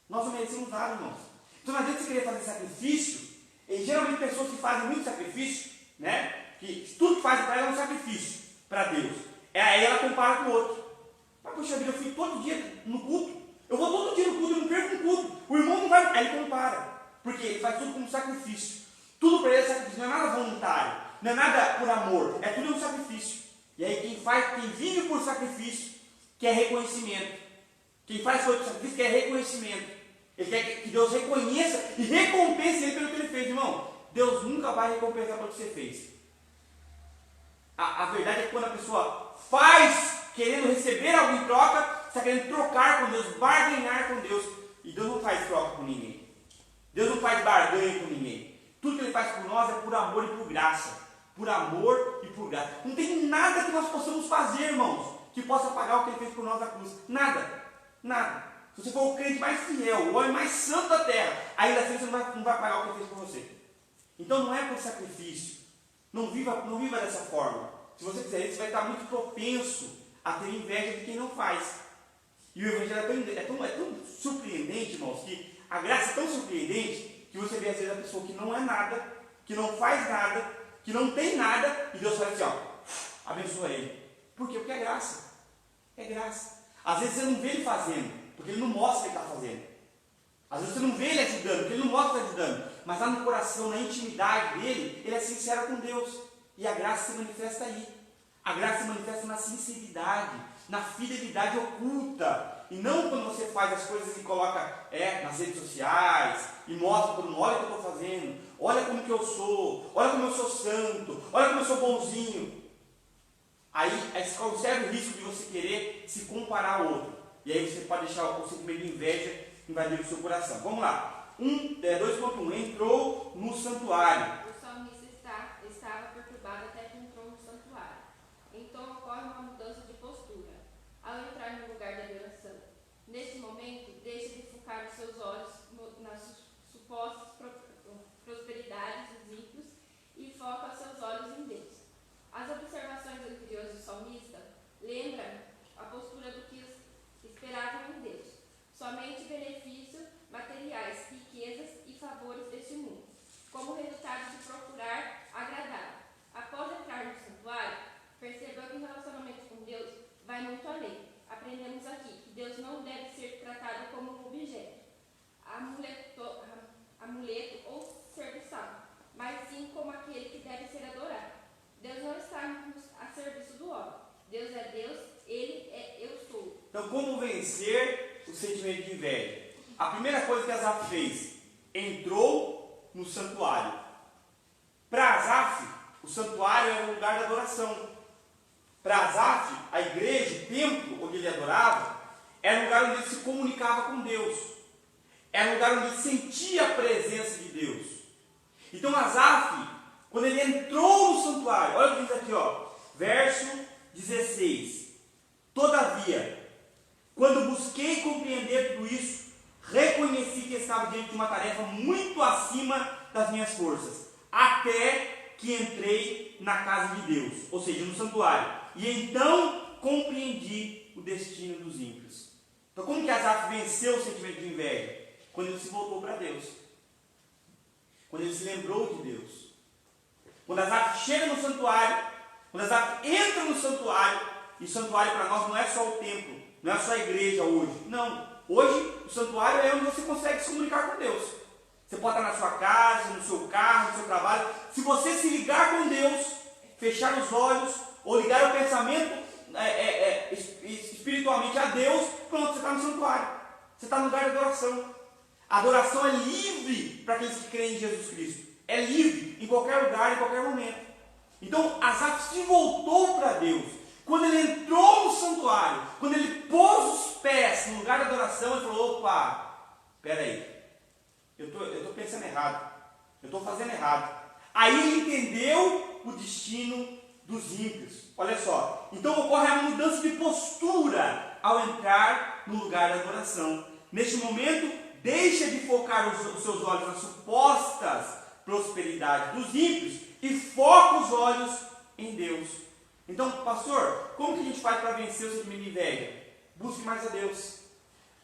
Nós não merecemos nada, irmãos. Então não adianta você querer fazer sacrifício, e geralmente pessoas que fazem muito sacrifício, né, que tudo que fazem para ela é um sacrifício para Deus. Aí ela compara com o outro. Mas poxa vida, eu fico todo dia no culto. Eu vou todo dia no culto, eu não perco um culto. O irmão não vai. Aí ele compara. Porque ele faz tudo como sacrifício. Tudo para ele é sacrifício, não é nada voluntário, não é nada por amor, é tudo um sacrifício. E aí quem vive por sacrifício, quer reconhecimento. Quem faz coisa por sacrifício quer reconhecimento. Ele quer que Deus reconheça e recompense ele pelo que ele fez, irmão. Deus nunca vai recompensar pelo que você fez. A verdade é que quando a pessoa faz querendo receber algo em troca, está querendo trocar com Deus, barganhar com Deus. E Deus não faz troca com ninguém. Deus não faz barganha com ninguém. Tudo que Ele faz por nós é por amor e por graça. Por amor e por graça. Não tem nada que nós possamos fazer, irmãos, que possa pagar o que Ele fez por nós na cruz. Nada. Nada. Se você for o crente mais fiel, o homem mais santo da terra, ainda assim você não vai pagar o que Ele fez por você. Então não é por sacrifício. Não viva dessa forma. Se você fizer isso, você vai estar muito propenso a ter inveja de quem não faz. E o Evangelho é tão surpreendente, irmãos, que a graça é tão surpreendente que você vê às vezes a pessoa que não é nada, que não faz nada, que não tem nada, e Deus fala assim, ó, abençoa ele. Por quê? Porque é graça. É graça. Às vezes você não vê ele fazendo, porque ele não mostra o que ele está fazendo. Às vezes você não vê ele ajudando, porque ele não mostra que está ajudando. Mas lá no coração, na intimidade dele, ele é sincero com Deus. E a graça se manifesta aí. A graça se manifesta na sinceridade, na fidelidade oculta. E não quando você faz as coisas e coloca nas redes sociais e mostra para todo mundo, olha o que eu estou fazendo, olha como que eu sou, olha como eu sou santo, olha como eu sou bonzinho. Aí você consegue o risco de você querer se comparar ao outro. E aí você pode deixar o sentimento de inveja invadir o seu coração. Vamos lá. 2.1. Entrou no santuário. O salmista estava perturbado até que entrou no santuário. Então ocorre uma mudança de postura. Ao entrar no supostas prosperidades dos ímpios e foca seus olhos em Deus. As observações anteriores do salmista lembram a postura do que esperavam em Deus. Somente benefícios materiais, riquezas e favores deste mundo, como resultado de procurar agradar. Após entrar no santuário, perceba que o relacionamento com Deus vai muito além. Aprendemos aqui que Deus não deve ser tratado como um objeto, amuleto ou serviçal, mas sim como aquele que deve ser adorado. Deus não está a serviço do homem. Deus é Deus, Ele é eu sou. Então, como vencer o sentimento de inveja? A primeira coisa que Asaf fez, entrou no santuário. Para Asaf, o santuário era um lugar de adoração. Para Asaf, a igreja, o templo onde ele adorava, era um lugar onde ele se comunicava com Deus. Era um lugar onde ele sentia a presença de Deus. Então Asaf, quando ele entrou no santuário, olha o que diz aqui, verso 16. Todavia, quando busquei compreender tudo isso, reconheci que estava diante de uma tarefa muito acima das minhas forças, até que entrei na casa de Deus, ou seja, no santuário, e então compreendi o destino dos ímpios. Então, como que Asaf venceu o sentimento de inveja? Quando ele se voltou para Deus, quando ele se lembrou de Deus. Quando Asaf chega no santuário, quando Asaf entra no santuário, e santuário para nós não é só o templo, não é só a igreja hoje. Não, hoje o santuário é onde você consegue se comunicar com Deus. Você pode estar na sua casa, no seu carro, no seu trabalho. Se você se ligar com Deus, fechar os olhos, ou ligar o pensamento espiritualmente a Deus, pronto, você está no santuário. Você está no lugar de adoração. A adoração é livre para aqueles que creem em Jesus Cristo. É livre em qualquer lugar, em qualquer momento. Então, Asaf se voltou para Deus. Quando ele entrou no santuário, quando ele pôs os pés no lugar de adoração, ele falou, opa, espera aí, eu estou pensando errado, eu estou fazendo errado. Aí ele entendeu o destino dos ímpios. Olha só, então ocorre a mudança de postura ao entrar no lugar de adoração. Neste momento, deixa de focar os seus olhos nas supostas prosperidades dos ímpios e foca os olhos em Deus. Então, pastor, como que a gente faz para vencer o sentimento de inveja? Busque mais a Deus.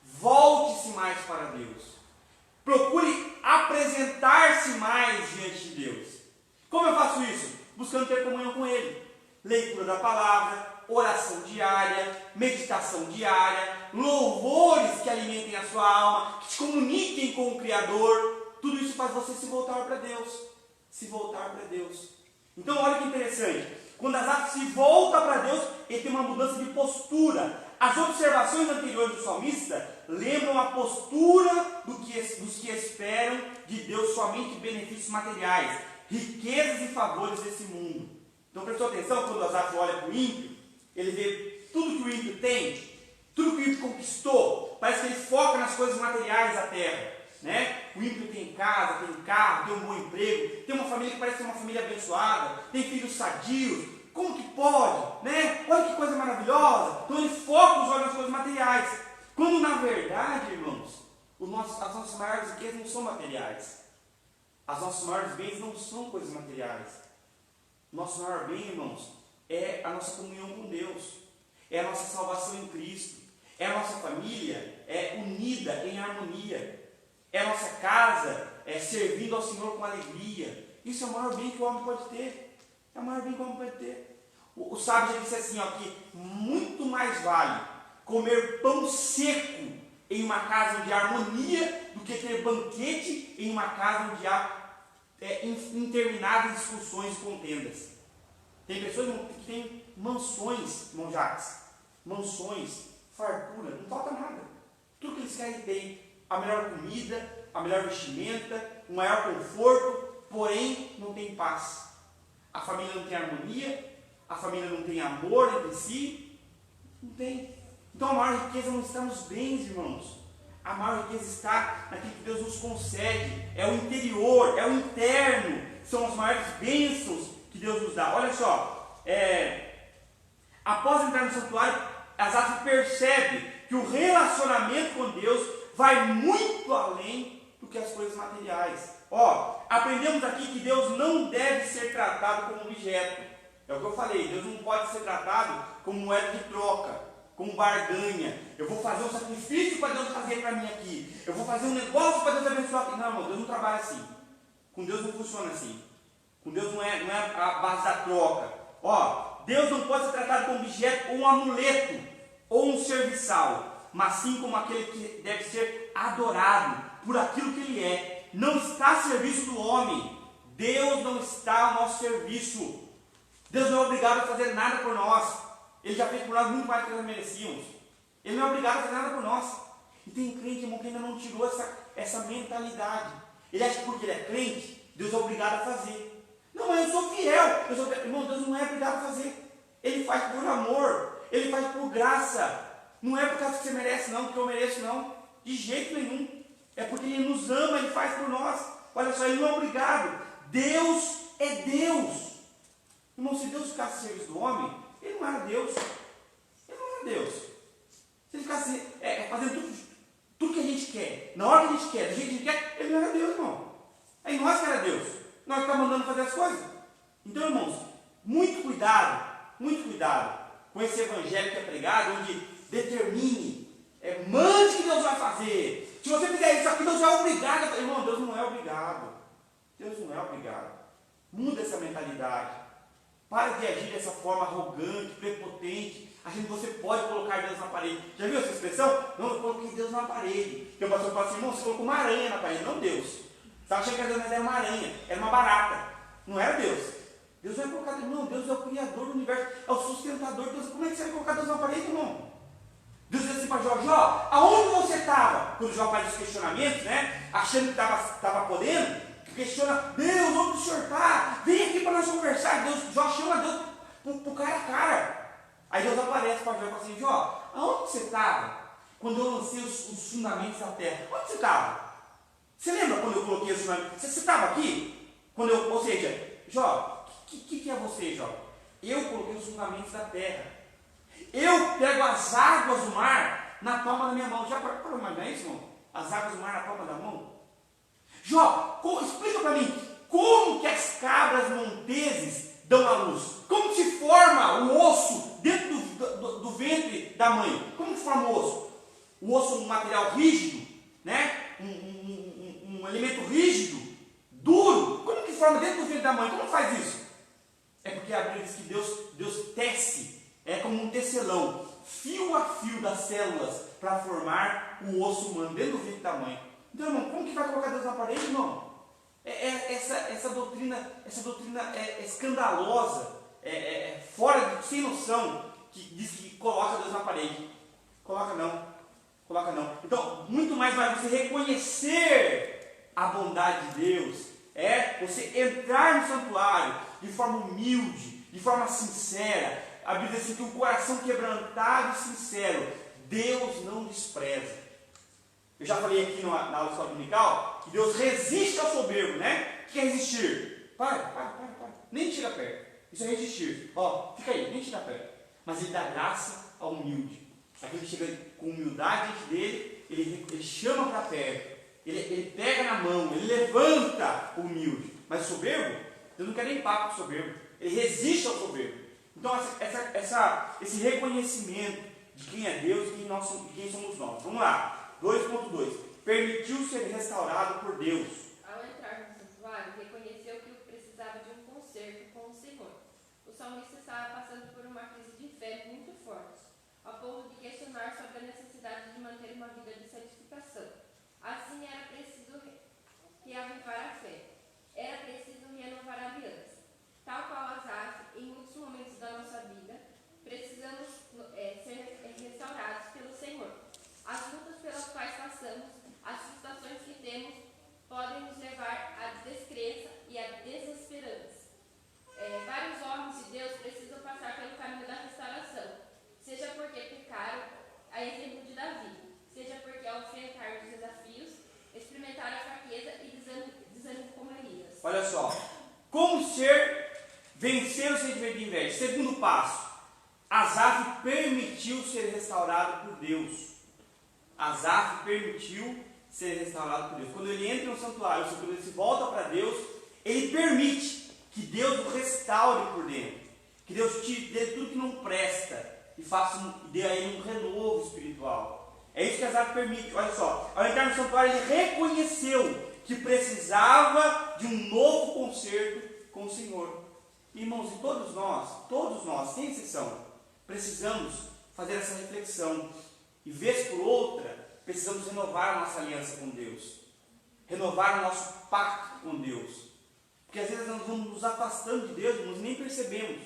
Volte-se mais para Deus. Procure apresentar-se mais diante de Deus. Como eu faço isso? Buscando ter comunhão com Ele. Leitura da palavra, oração diária, meditação diária, louvores que alimentem a sua alma, que te comuniquem com o Criador. Tudo isso faz você se voltar para Deus. Se voltar para Deus. Então, olha que interessante. Quando Asaf se volta para Deus, ele tem uma mudança de postura. As observações anteriores do salmista lembram a postura dos que esperam de Deus somente benefícios materiais, riquezas e favores desse mundo. Então prestou atenção, quando Asaf olha para o ímpio, ele vê tudo que o ímpio tem, tudo que o ímpio conquistou, parece que ele foca nas coisas materiais da terra. Né? O ímpio tem casa, tem carro, tem um bom emprego, tem uma família que parece ser uma família abençoada, tem filhos sadios. Como que pode? Né? Olha que coisa maravilhosa. Então ele foca os olhos nas coisas materiais. Quando na verdade, irmãos, as nossas maiores riquezas não são materiais. As nossas maiores bens não são coisas materiais. O nosso maior bem, irmãos, é a nossa comunhão com Deus. É a nossa salvação em Cristo. É a nossa família unida em harmonia. É a nossa casa servindo ao Senhor com alegria. Isso é o maior bem que o homem pode ter. É o maior bem que o homem pode ter. O sábio já disse assim, que muito mais vale comer pão seco em uma casa onde há harmonia do que ter banquete em uma casa onde há intermináveis discussões e contendas. Tem pessoas que têm mansões, irmão Jacques, mansões, fartura, não falta nada. Tudo que eles querem tem. A melhor comida, a melhor vestimenta, o maior conforto, porém não tem paz. A família não tem harmonia, a família não tem amor entre si, não tem. Então a maior riqueza não está nos bens, irmãos. A maior riqueza está naquilo que Deus nos concede. É o interior, é o interno, são as maiores bênçãos que Deus nos dá. Olha só, após entrar no santuário, Asaf percebe que o relacionamento com Deus vai muito além do do que as coisas materiais. Ó, aprendemos aqui que Deus não deve ser tratado como objeto. É o que eu falei, Deus não pode ser tratado como moeda de troca, como barganha. Eu vou fazer um sacrifício para Deus fazer para mim aqui. Eu vou fazer um negócio para Deus abençoar aqui. Não, irmão, Deus não trabalha assim. Com Deus não funciona assim. Com Deus não é a base da troca. Ó, Deus não pode ser tratado como objeto ou um amuleto ou um serviçal, mas sim como aquele que deve ser adorado por aquilo que Ele é. Não está a serviço do homem. Deus não está ao nosso serviço. Deus não é obrigado a fazer nada por nós. Ele já fez por nós muito mais do que nós merecíamos. Ele não é obrigado a fazer nada por nós. E tem crente, irmão, que ainda não tirou essa mentalidade. Ele acha que porque ele é crente, Deus é obrigado a fazer. Não, mas eu sou fiel. Irmão, Deus não é obrigado a fazer. Ele faz por amor. Ele faz por graça. Não é por causa que você merece, não, porque eu mereço, não. De jeito nenhum. É porque Ele nos ama, Ele faz por nós. Olha só, Ele não é obrigado. Deus é Deus. Irmão, se Deus ficasse a serviço do homem, Ele não era Deus. Ele não era Deus. Se Ele ficasse fazendo tudo que a gente quer, na hora que a gente quer, do jeito que a gente quer, Ele não era Deus, irmão. É nós que era Deus. Nós que estamos mandando fazer as coisas. Então, irmãos, muito cuidado com esse evangelho que é pregado, onde determine, mande o que Deus vai fazer. Se você fizer isso aqui, Deus é obrigado a fazer. Irmão, Deus não é obrigado. Deus não é obrigado. Muda essa mentalidade. Para de agir dessa forma arrogante, prepotente, achando que você pode colocar Deus na parede. Já viu essa expressão? Não, eu coloquei Deus na parede. Porque o pastor fala assim, irmão, você colocou uma aranha na parede, não Deus. Você estava achando que Deus era uma aranha, era uma barata. Não era Deus. Deus vai colocar, não, Deus é o Criador do universo, é o sustentador. Deus, como é que você vai colocar Deus na parede, irmão? Deus disse assim para Jó, aonde você estava? Quando Jó faz os questionamentos, né? Achando que estava podendo, questiona, Deus, onde o Senhor está? Vem aqui para nós conversar. Jó chama Deus para o cara a cara. Aí Deus aparece para Jó e fala assim, Jó, aonde você estava quando eu lancei os fundamentos da terra? Onde você estava? Você lembra quando eu coloquei os fundamentos? Você estava aqui? Ou seja, Jó, o que é você, Jó? Eu coloquei os fundamentos da terra. Eu pego as águas do mar na palma da minha mão. Já parou mais, não é isso, irmão? As águas do mar na palma da mão? Jó, explica para mim, como que as cabras monteses dão a luz? Como se forma o osso dentro do ventre da mãe? Como que forma o osso? O osso é um material rígido, né? Um elemento rígido, duro. Como que forma dentro do ventre da mãe? Como faz isso? É porque a Bíblia diz que Deus tece, é como um tecelão, fio a fio das células, para formar o osso humano dentro do ventre da mãe. Então, irmão, como que vai colocar Deus na parede, irmão? Essa doutrina é escandalosa, fora sem noção, que diz que coloca Deus na parede. Coloca não. Então, muito mais vai você reconhecer a bondade de Deus, você entrar no santuário de forma humilde, de forma sincera. A Bíblia diz assim, que um coração quebrantado e sincero, Deus não despreza. Eu já falei aqui na aula escola dominical que Deus resiste ao soberbo, né? O que é resistir? Para. Nem chega perto. Isso é resistir. Fica aí, nem chega perto. Mas Ele dá graça ao humilde. Aquele que chega com humildade diante dele, ele chama para perto. Ele pega na mão, ele levanta o humilde. Mas o soberbo, Deus não quer nem papo com o soberbo. Ele resiste ao soberbo. Então, esse reconhecimento de quem é Deus e quem somos nós. Vamos lá. 2.2. Permitiu ser restaurado por Deus. Ao entrar no santuário, reconheceu que precisava de um conserto com o Senhor. O salmista estava passando por uma crise de fé muito forte, ao ponto de questionar sobre a necessidade de manter uma vida de santificação. Assim, era preciso reavivar a fé. Era preciso renovar a aliança. Tal qual Asaf, em muitos momentos da nossa vida, precisamos ser restaurados pelo Senhor. As lutas pelas quais passamos, as frustrações que temos, podem nos levar à descrença e à desesperança. Vários homens de Deus precisam passar pelo caminho da restauração, seja porque pecaram, a exemplo de Davi, seja porque ao enfrentar os desafios, experimentaram a fraqueza e desânimo como Elias. Olha só, como vencer o sentimento de inveja? Segundo passo, Asaf permitiu ser restaurado por Deus. Asaf permitiu ser restaurado por Deus. Quando ele entra no santuário, quando ele se volta para Deus, ele permite que Deus o restaure por dentro, que Deus tire dele tudo que não presta e dê a ele um renovo espiritual. É isso que Asaf permite. Olha só, ao entrar no santuário, ele reconheceu que precisava de um novo concerto com o Senhor. Irmãos, e todos nós, sem exceção, precisamos fazer essa reflexão. E vez por outra, precisamos renovar a nossa aliança com Deus, renovar o nosso pacto com Deus. Porque às vezes nós vamos nos afastando de Deus, nós nem percebemos.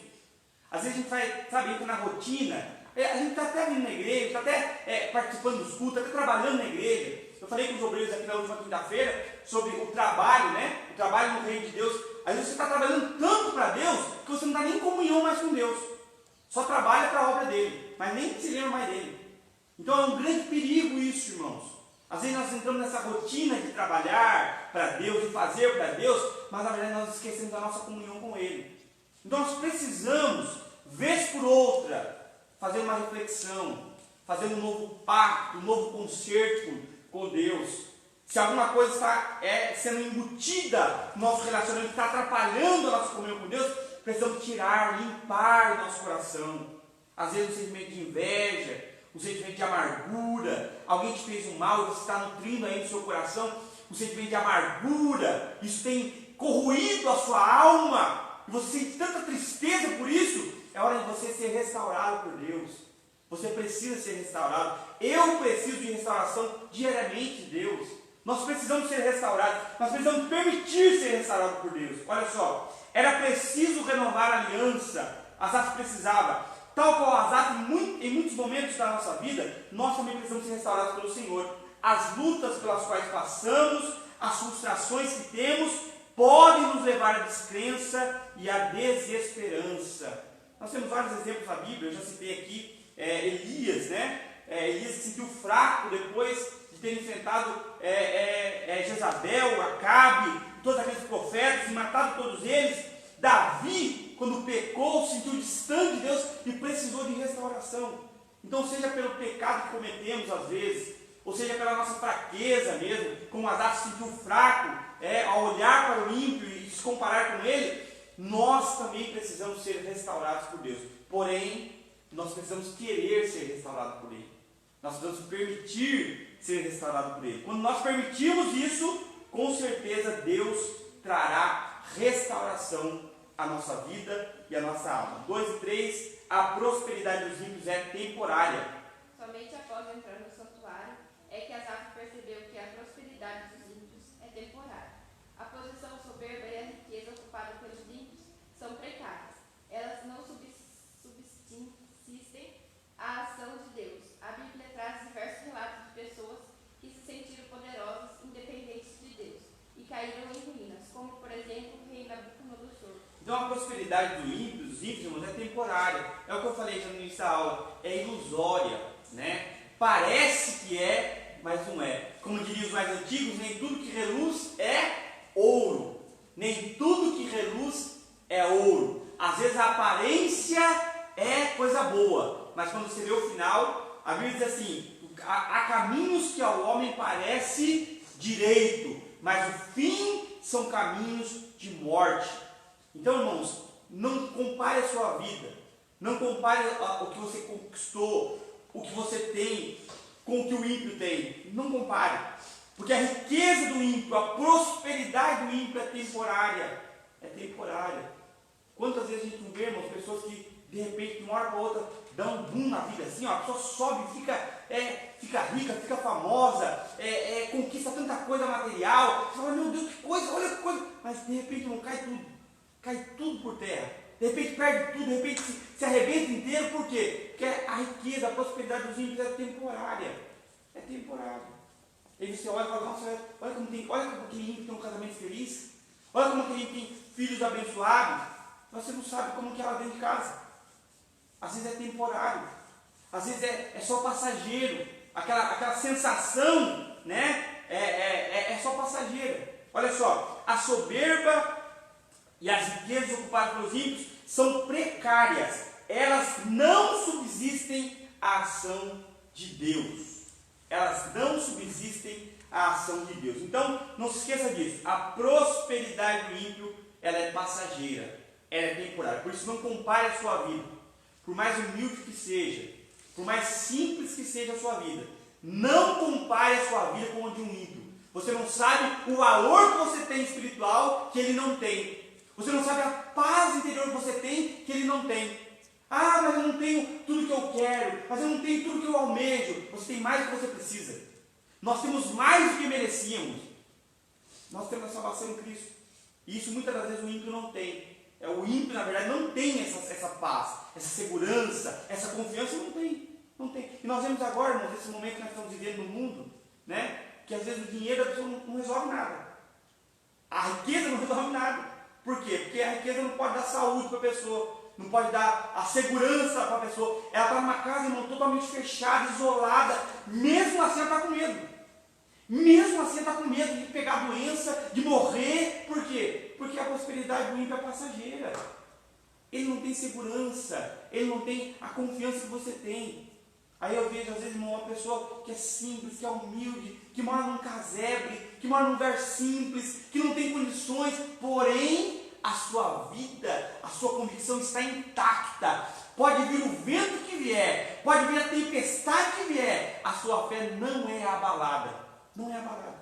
Às vezes a gente vai, entra na rotina, a gente está até vindo na igreja, está até participando dos cultos, até trabalhando na igreja. Eu falei com os obreiros aqui na última quinta-feira sobre o trabalho, né? O trabalho no reino de Deus. Às vezes você está trabalhando tanto para Deus que você não dá nem comunhão mais com Deus. Só trabalha para a obra dele, mas nem se lembra mais dele. Então é um grande perigo isso, irmãos. Às vezes nós entramos nessa rotina de trabalhar para Deus, de fazer para Deus, mas na verdade nós esquecemos da nossa comunhão com Ele. Então nós precisamos, vez por outra, fazer uma reflexão, fazer um novo pacto, um novo concerto com Deus. Se alguma coisa está sendo embutida no nosso relacionamento, está atrapalhando a nossa comunhão com Deus, precisamos tirar, limpar o nosso coração. Às vezes um sentimento de inveja, um sentimento de amargura, alguém te fez um mal e você está nutrindo aí no seu coração um sentimento de amargura, isso tem corroído a sua alma, e você sente tanta tristeza por isso. É hora de você ser restaurado por Deus. Você precisa ser restaurado. Eu preciso de restauração diariamente de Deus. Nós precisamos ser restaurados. Nós precisamos permitir ser restaurados por Deus. Olha só, era preciso renovar a aliança. Asaf precisava. Tal qual Asaf, em muitos momentos da nossa vida, nós também precisamos ser restaurados pelo Senhor. As lutas pelas quais passamos, as frustrações que temos, podem nos levar à descrença e à desesperança. Nós temos vários exemplos na Bíblia. Eu já citei aqui Elias, né? Elias se sentiu fraco depois de ter enfrentado Jezabel, Acabe, todos aqueles profetas e matado todos eles. Davi, quando pecou, se sentiu distante de Deus e precisou de restauração. Então, seja pelo pecado que cometemos às vezes, ou seja pela nossa fraqueza mesmo, como Asaf se sentiu fraco, ao olhar para o ímpio e se comparar com ele, nós também precisamos ser restaurados por Deus. Porém, nós precisamos querer ser restaurados por Ele. Nós precisamos permitir ser restaurados por Ele. Quando nós permitimos isso, com certeza Deus trará restauração à nossa vida e à nossa alma. 2 e 3, a prosperidade dos ímpios é temporária. Somente após entrar no santuário é que Asaf percebeu que a prosperidade dos ímpios é temporária. A posição soberba e a riqueza ocupada pelos ímpios são precárias. Elas não subsistem à ação de Deus. A Bíblia traz diversos relatos de pessoas que se sentiram poderosas, independentes de Deus, e caíram em ruínas, como por exemplo o rei Nabucodonosor. Então a prosperidade dos ímpios é temporária. É o que eu falei já no início da aula. É ilusória, né? Parece que é, mas não é. Como diriam os mais antigos, nem tudo que reluz é ouro. Nem tudo que reluz é ouro. Às vezes a aparência é coisa boa, mas quando você vê o final, a Bíblia diz assim: há caminhos que ao homem parece direito, mas o fim são caminhos de morte. Então, irmãos, não compare a sua vida, não compare o que você conquistou, o que você tem, com o que o ímpio tem. Não compare, porque a riqueza do ímpio, a prosperidade do ímpio é temporária. É temporária. Quantas vezes a gente não vê, irmãos, pessoas que de repente, de uma hora para outra, dão um boom na vida, assim, ó, a pessoa sobe, fica rica, fica famosa, conquista tanta coisa material, você fala, meu Deus, que coisa, olha que coisa, mas de repente não cai tudo por terra, de repente perde tudo, de repente se arrebenta inteiro. Por quê? Porque a riqueza, a prosperidade dos ímpios é temporária, Aí você olha e fala, nossa, olha como aquele ímpio tem um casamento feliz, olha como aquele ímpio tem filhos abençoados, mas você não sabe como que é lá dentro de casa. Às vezes é temporário, às vezes é só passageiro, aquela sensação, né? É só passageira. Olha só, a soberba e as riquezas ocupadas pelos ímpios são precárias, elas não subsistem à ação de Deus. Elas não subsistem a ação de Deus. Então, não se esqueça disso. A prosperidade do ímpio, ela é passageira, ela é temporária. Por isso, não compare a sua vida, por mais humilde que seja, por mais simples que seja a sua vida, não compare a sua vida com a de um ímpio. Você não sabe o valor que você tem espiritual que ele não tem. Você não sabe a paz interior que você tem que ele não tem. Ah, mas eu não tenho tudo que eu quero, mas eu não tenho tudo que eu almejo. Você tem mais do que você precisa. Nós temos mais do que merecíamos. Nós temos a salvação em Cristo. E isso muitas das vezes o ímpio não tem. O ímpio, na verdade, não tem essa paz, essa segurança, essa confiança, não tem. Não tem. E nós vemos agora, irmãos, nesse momento que nós estamos vivendo no mundo, né, que às vezes o dinheiro da pessoa não resolve nada. A riqueza não resolve nada. Por quê? Porque a riqueza não pode dar saúde para a pessoa, não pode dar a segurança para a pessoa. Ela está numa casa, irmão, totalmente fechada, isolada, mesmo assim ela está com medo. Mesmo assim ela está com medo de pegar doença, de morrer. Por quê? Porque a prosperidade do ímpio é passageira. Ele não tem segurança, ele não tem a confiança que você tem. Aí eu vejo, às vezes, uma pessoa que é simples, que é humilde, que mora num casebre, que mora num lugar simples, que não tem condições, porém, a sua vida, a sua convicção está intacta. Pode vir o vento que vier, pode vir a tempestade que vier, a sua fé não é abalada. Não é abalada.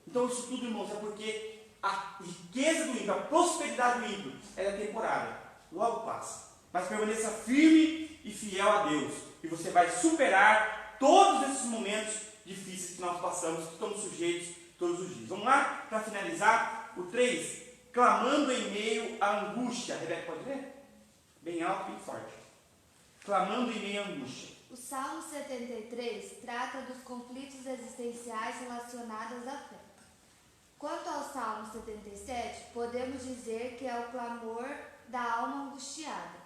Então, isso tudo, irmãos, é porque a riqueza do ímpio, a prosperidade do ímpio, ela é temporária. Logo passa. Mas permaneça firme e fiel a Deus. E você vai superar todos esses momentos difíceis que nós passamos, que estamos sujeitos todos os dias. Vamos lá, para finalizar, o 3. Clamando em meio à angústia. Rebeca, pode ler? Bem alto, bem forte. Clamando em meio à angústia. O Salmo 73 trata dos conflitos existenciais relacionados à fé. Quanto ao Salmo 77, podemos dizer que é o clamor da alma angustiada.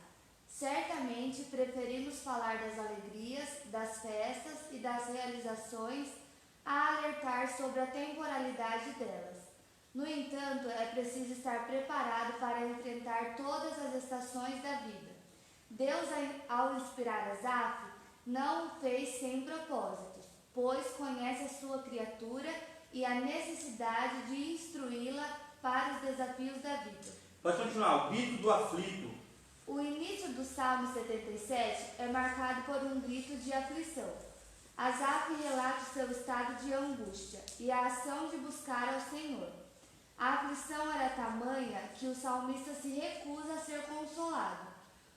Certamente preferimos falar das alegrias, das festas e das realizações a alertar sobre a temporalidade delas. No entanto, é preciso estar preparado para enfrentar todas as estações da vida. Deus, ao inspirar Asaf, não o fez sem propósitos, pois conhece a sua criatura e a necessidade de instruí-la para os desafios da vida. Pode continuar, o grito do aflito. O início do Salmo 77 é marcado por um grito de aflição. Asaf relata o seu estado de angústia e a ação de buscar ao Senhor. A aflição era tamanha que o salmista se recusa a ser consolado.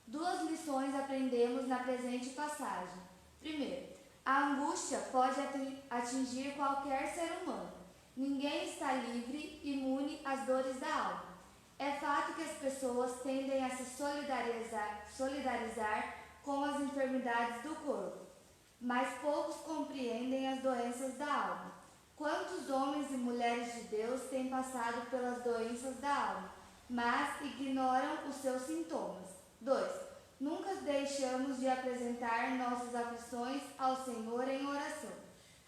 2 lições aprendemos na presente passagem. Primeiro, a angústia pode atingir qualquer ser humano. Ninguém está livre, imune às dores da alma. É fato que as pessoas tendem a se solidarizar com as enfermidades do corpo, mas poucos compreendem as doenças da alma. Quantos homens e mulheres de Deus têm passado pelas doenças da alma, mas ignoram os seus sintomas? 2. Nunca deixamos de apresentar nossas aflições ao Senhor em oração.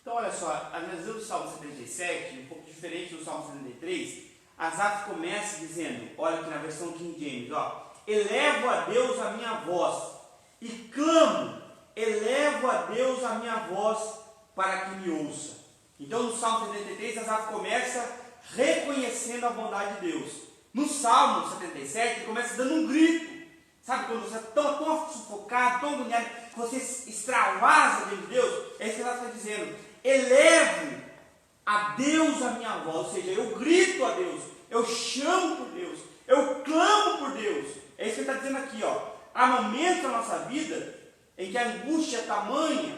Então, olha só, analisando o Salmo 77, um pouco diferente do Salmo 73, Asaf começa dizendo, olha aqui na versão King James, ó, elevo a Deus a minha voz e clamo, elevo a Deus a minha voz para que me ouça. Então no Salmo 73, Asaf começa reconhecendo a bondade de Deus. No Salmo 77, ele começa dando um grito. Sabe quando você está tão sufocado, tão agoniado, que você extravasa dentro de Deus? É isso que Asaf está dizendo. Elevo a Deus a minha voz, ou seja, eu grito a Deus, eu chamo por Deus, eu clamo por Deus. É isso que ele está dizendo aqui, ó. Há momentos na nossa vida em que a angústia é tamanha,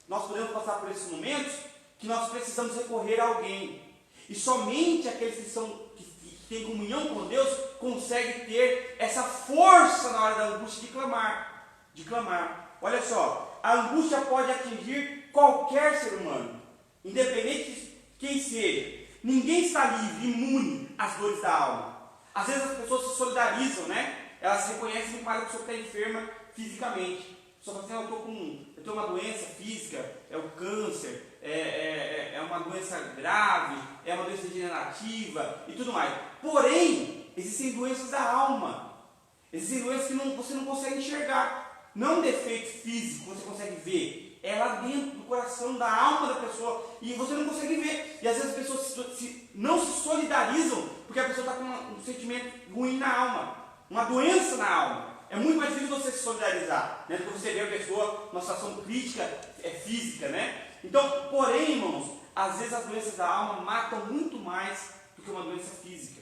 nós podemos passar por esses momentos que nós precisamos recorrer a alguém. E somente aqueles que têm comunhão com Deus conseguem ter essa força na hora da angústia de clamar. Olha só, a angústia pode atingir qualquer ser humano, independente de quem seja. Ninguém está livre, imune às dores da alma. Às vezes as pessoas se solidarizam, né? Elas se reconhecem que a pessoa que está enferma fisicamente. A pessoa fala assim, eu tenho uma doença física, é o câncer, é uma doença grave, é uma doença degenerativa e tudo mais. Porém, existem doenças da alma. Existem doenças que você não consegue enxergar. Não é um defeito físico que você consegue ver. é lá dentro do coração, da alma da pessoa, e você não consegue ver. E às vezes as pessoas não se solidarizam porque a pessoa está com um sentimento ruim na alma, uma doença na alma. É muito mais difícil você se solidarizar, né? Porque você vê a pessoa numa situação crítica, física, né? Então, porém, irmãos, às vezes as doenças da alma matam muito mais do que uma doença física.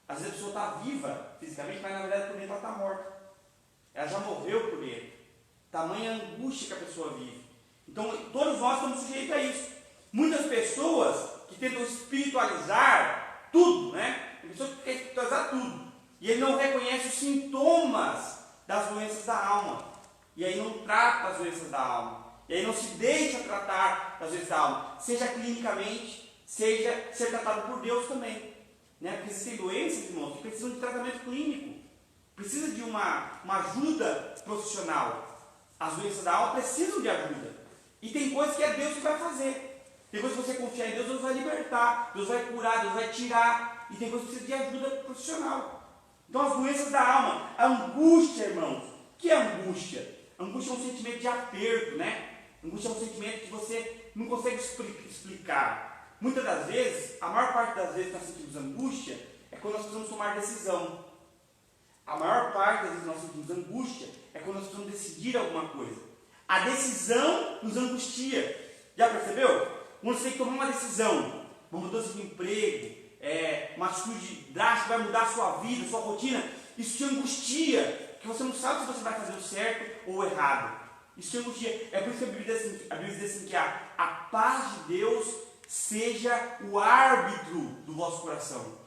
Às vezes a pessoa está viva fisicamente, mas na verdade por dentro ela está morta. Ela já morreu por dentro. Tamanha angústia que a pessoa vive. Então, todos nós estamos sujeitos a isso. Muitas pessoas que tentam espiritualizar tudo, né? Tem pessoas que querem espiritualizar tudo. E ele não reconhece os sintomas das doenças da alma. E aí não trata as doenças da alma. E aí não se deixa tratar das doenças da alma. Seja clinicamente, seja ser tratado por Deus também. Né? Porque existem doenças, irmãos, que precisam de tratamento clínico. Precisa de uma ajuda profissional. As doenças da alma precisam de ajuda. E tem coisas que é Deus que vai fazer. Tem coisas que você confiar em Deus, Deus vai libertar, Deus vai curar, Deus vai tirar. E tem coisas que precisa de ajuda profissional. Então as doenças da alma, a angústia, irmãos. O que é angústia? Angústia é um sentimento de aperto, né? Angústia é um sentimento que você não consegue explicar. Muitas das vezes, a maior parte das vezes que nós sentimos angústia é quando nós precisamos tomar decisão. A maior parte das vezes que nós sentimos angústia é quando nós precisamos decidir alguma coisa. A decisão nos angustia. Já percebeu? Quando você tem que tomar uma decisão, uma mudança de emprego, uma atitude drástica que vai mudar a sua vida, a sua rotina, isso te angustia, porque você não sabe se você vai fazer o certo ou o errado. Isso te angustia. É por isso que a Bíblia diz assim que a paz de Deus seja o árbitro do vosso coração.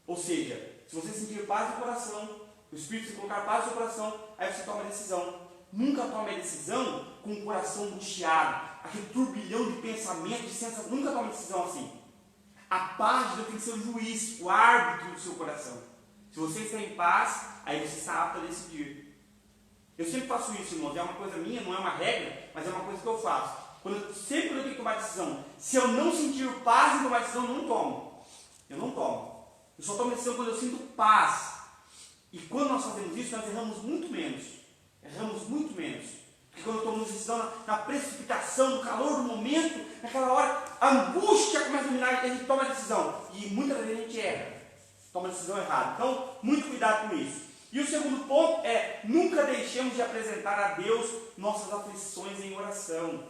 Ou seja, se você sentir paz no coração, o Espírito se colocar paz no seu coração, aí você toma a decisão. Nunca tome a decisão com o coração angustiado, aquele turbilhão de pensamentos, de sensações. Nunca tome a decisão assim. A paz de Deus tem que ser o juiz, o árbitro do seu coração. Se você está em paz, aí você está apto a decidir. Eu sempre faço isso, irmãos. É uma coisa minha, não é uma regra, mas é uma coisa que eu faço. Sempre quando eu tenho que tomar decisão, se eu não sentir paz em tomar decisão, eu não tomo. Eu não tomo. Eu só tomo decisão quando eu sinto paz. E quando nós fazemos isso, nós erramos muito menos. Erramos muito menos. Porque quando tomamos decisão na precipitação, no calor do momento, naquela hora, a angústia começa a dominar e a gente toma a decisão. E muitas vezes a gente erra. Toma a decisão errada. Então, muito cuidado com isso. E o segundo ponto é, nunca deixemos de apresentar a Deus nossas aflições em oração.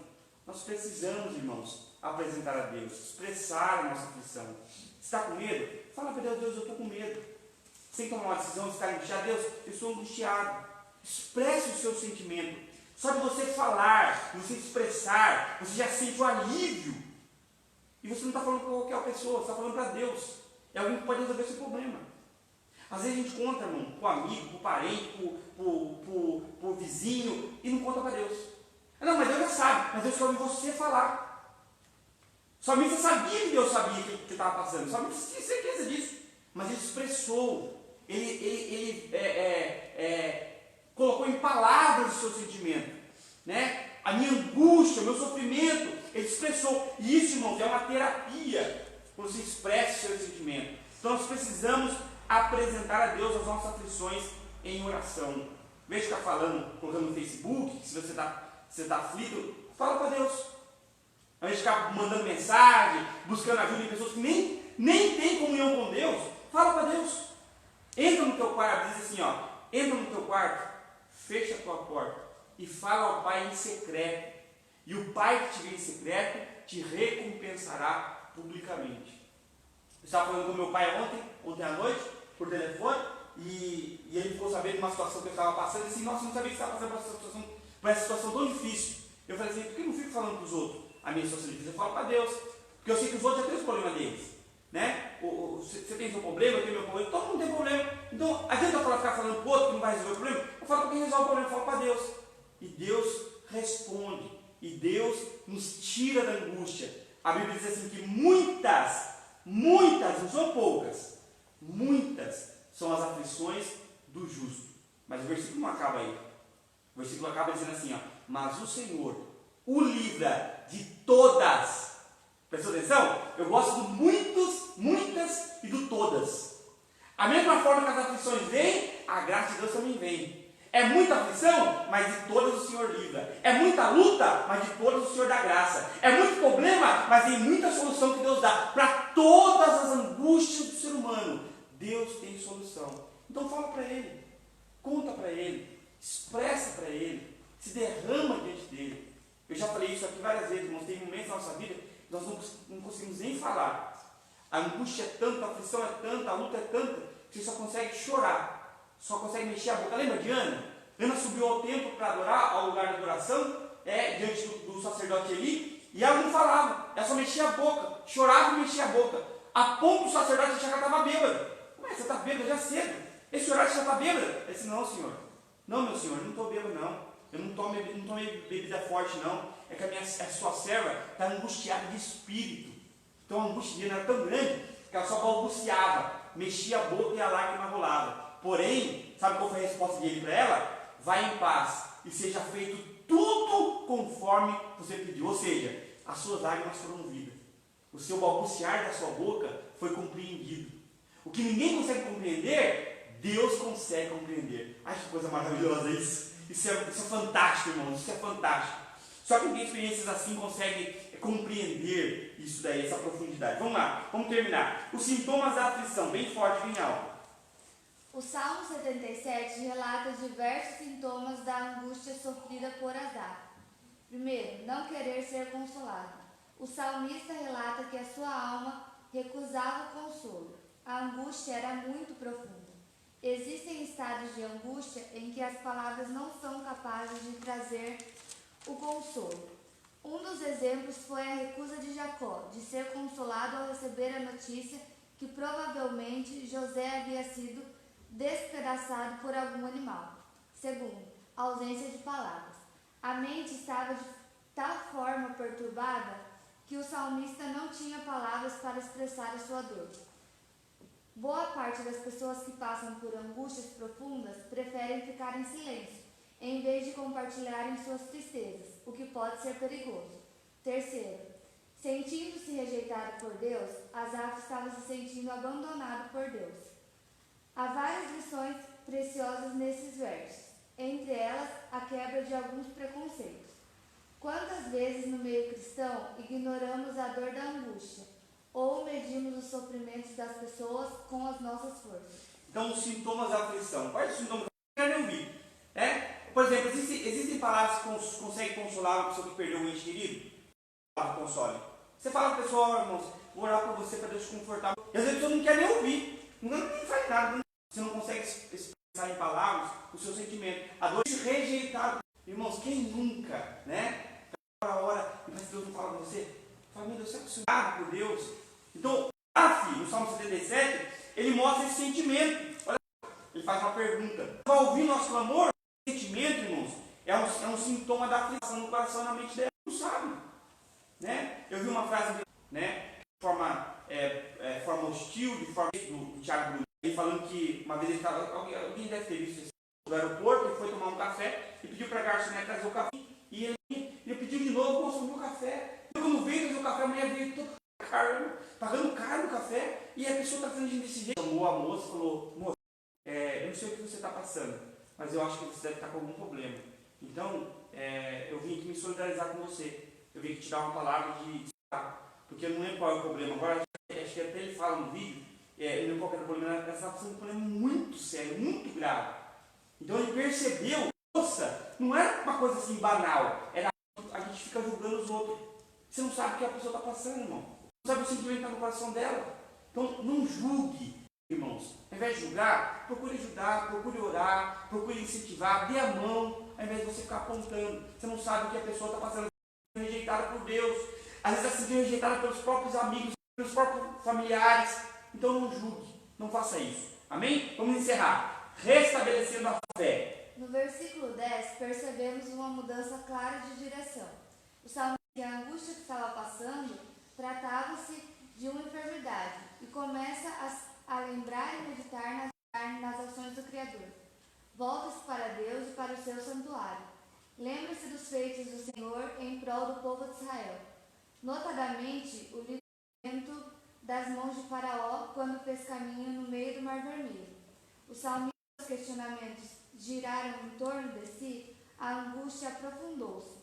Nós precisamos, irmãos, apresentar a Deus, expressar a nossa aflição. Você está com medo? Fala para Deus, Deus, eu estou com medo. Sem tomar uma decisão, você está angustiado, Deus, eu estou angustiado. Expresse o seu sentimento. Só de você falar, de você expressar, você já sente o alívio. E você não está falando para qualquer pessoa, você está falando para Deus. É alguém que pode resolver seu problema. Às vezes a gente conta, irmão, para o amigo, para o parente, para o vizinho, e não conta para Deus. Não, mas Deus já sabe, mas Deus quer ouvir você falar. Somente você sabia que Deus sabia o que estava passando, somente você tinha certeza disso. Mas ele expressou, ele colocou em palavras o seu sentimento, né? A minha angústia, o meu sofrimento, ele expressou. E isso, irmãos, é uma terapia, quando você expressa o seu sentimento. Então nós precisamos apresentar a Deus as nossas aflições em oração. Em vez de ficar falando, colocando no Facebook, se você está aflito, fala para Deus. Ao invés de ficar mandando mensagem, buscando ajuda em pessoas que nem têm comunhão com Deus, fala para Deus. Entra no teu quarto, diz assim, ó, entra no teu quarto, fecha a tua porta e fala ao Pai em secreto. E o Pai que te vê em secreto te recompensará publicamente. Eu estava falando com meu pai ontem à noite, por telefone, e ele ficou sabendo de uma situação que eu estava passando, e disse, nossa, eu não sabia que você estava passando por essa situação tão difícil. Eu falei assim, por que eu não fico falando para os outros a minha situação difícil? Eu falo para Deus, porque eu sei que os outros já têm os problemas deles. Né? Você tem seu problema, eu tenho meu problema, todo mundo tem problema. Então, adianta eu ficar falando para o outro que não vai resolver o problema? Eu falo para quem resolve o problema, eu falo para Deus. E Deus responde, e Deus nos tira da angústia. A Bíblia diz assim que muitas, não são poucas, muitas são as aflições do justo. Mas o versículo não acaba aí. O versículo acaba dizendo assim, ó, mas o Senhor o livra de todas. Prestou atenção? Eu gosto do muitas e do todas. A mesma forma que as aflições vêm, a graça de Deus também vem. É muita aflição, mas de todas o Senhor livra. É muita luta, mas de todas o Senhor dá graça. É muito problema, mas tem muita solução que Deus dá. Para todas as angústias do ser humano, Deus tem solução. Então fala para Ele, conta para Ele, expressa para Ele, se derrama diante dEle. Eu já falei isso aqui várias vezes, irmãos. Tem momentos na nossa vida que nós não conseguimos nem falar. A angústia é tanta, a aflição é tanta, a luta é tanta, que você só consegue chorar. Só consegue mexer a boca. Lembra de Ana? Ana subiu ao templo para adorar, ao lugar de adoração, diante do sacerdote Eli, e ela não falava, ela só mexia a boca, chorava e mexia a boca, a ponto do sacerdote achar que ela estava bêbada. Mas você está bêbada já cedo? Esse horário já está bêbada? Ele disse, não, senhor. Não, meu senhor, eu não estou bêbado, não. Eu não tomei bebida forte, não. É que a sua serva está angustiada de espírito. Então a angústia dela era tão grande que ela só balbuciava, mexia a boca e a lágrima rolava. Porém, sabe qual foi a resposta dele para ela? Vai em paz e seja feito tudo conforme você pediu. Ou seja, as suas lágrimas foram ouvidas. O seu balbuciar da sua boca foi compreendido. O que ninguém consegue compreender, Deus consegue compreender. Ai, que coisa maravilhosa isso. Isso é fantástico, irmãos. Isso é fantástico. Só quem tem experiências assim consegue compreender isso daí, essa profundidade. Vamos lá, vamos terminar. Os sintomas da aflição, bem forte, bem alto. O Salmo 77 relata diversos sintomas da angústia sofrida por Asaf. Primeiro, não querer ser consolado. O salmista relata que a sua alma recusava o consolo. A angústia era muito profunda. Existem estados de angústia em que as palavras não são capazes de trazer o consolo. Um dos exemplos foi a recusa de Jacó de ser consolado ao receber a notícia que provavelmente José havia sido despedaçado por algum animal. Segundo, a ausência de palavras. A mente estava de tal forma perturbada que o salmista não tinha palavras para expressar a sua dor. Boa parte das pessoas que passam por angústias profundas preferem ficar em silêncio, em vez de compartilharem suas tristezas, o que pode ser perigoso. Terceiro, sentindo-se rejeitado por Deus, Asaf estava se sentindo abandonado por Deus. Há várias lições preciosas nesses versos, entre elas a quebra de alguns preconceitos. Quantas vezes no meio cristão ignoramos a dor da angústia ou medimos os sofrimentos das pessoas com as nossas forças? Então, os sintomas da aflição. Quais os sintomas da aflição? Eu quero ouvir. Por exemplo, existem palavras que conseguem consolar uma pessoa que perdeu um ente querido? Console. Você fala para a pessoa, irmãos, vou orar por você para Deus te confortar. E às vezes a pessoa não quer nem ouvir, nem faz nada. Você não consegue expressar em palavras o seu sentimento. A dor de rejeitar. Irmãos, quem nunca, a hora, e mas Deus não fala com você? Fala, meu Deus, você é acostumado por Deus. Então, no Salmo 77, ele mostra esse sentimento. Olha, ele faz uma pergunta. Para ouvir nosso clamor, esse sentimento, irmãos, é um sintoma da aflição no coração e na mente dela. Não sabe. Eu vi uma frase, de forma hostil, de forma do Tiago Bruno, ele falando que uma vez ele estava, alguém deve ter visto isso no aeroporto, ele foi tomar um café e pediu para a garçonete trazer o café. E ele pediu de novo, moço, o meu café. Quando veio trazer o café, a mulher veio toda pagando caro o café, e a pessoa está fazendo desse jeito. Chamou a moça e falou, moça, eu não sei o que você está passando, mas eu acho que você deve estar com algum problema. Então, eu vim aqui me solidarizar com você. Eu vim aqui te dar uma palavra de porque eu não lembro qual é o problema. Agora, acho que até ele fala no vídeo, eu não lembro qual era o problema, ela estava passando um problema muito sério, muito grave. Então ele percebeu, nossa, não era uma coisa assim banal, era a gente fica julgando os outros. Você não sabe o que a pessoa está passando, irmão. Não sabe o sentimento que está no coração dela. Então não julgue, irmãos. Ao invés de julgar, procure ajudar, procure orar, procure incentivar, dê a mão, ao invés de você ficar apontando. Você não sabe o que a pessoa está passando, rejeitada por Deus. Às vezes está sendo rejeitada pelos próprios amigos, pelos próprios familiares. Então não julgue, não faça isso. Amém? Vamos encerrar. Restabelecendo a fé. No versículo 10, percebemos uma mudança clara de direção. O salmista, que a angústia que estava passando, tratava-se de uma enfermidade e começa a lembrar e meditar nas ações do Criador. Volta-se para Deus e para o seu santuário. Lembra-se dos feitos do Senhor em prol do povo de Israel. Notadamente, o livramento das mãos de Faraó quando fez caminho no meio do Mar Vermelho. O salmista, os questionamentos giraram em torno de si, a angústia aprofundou-se.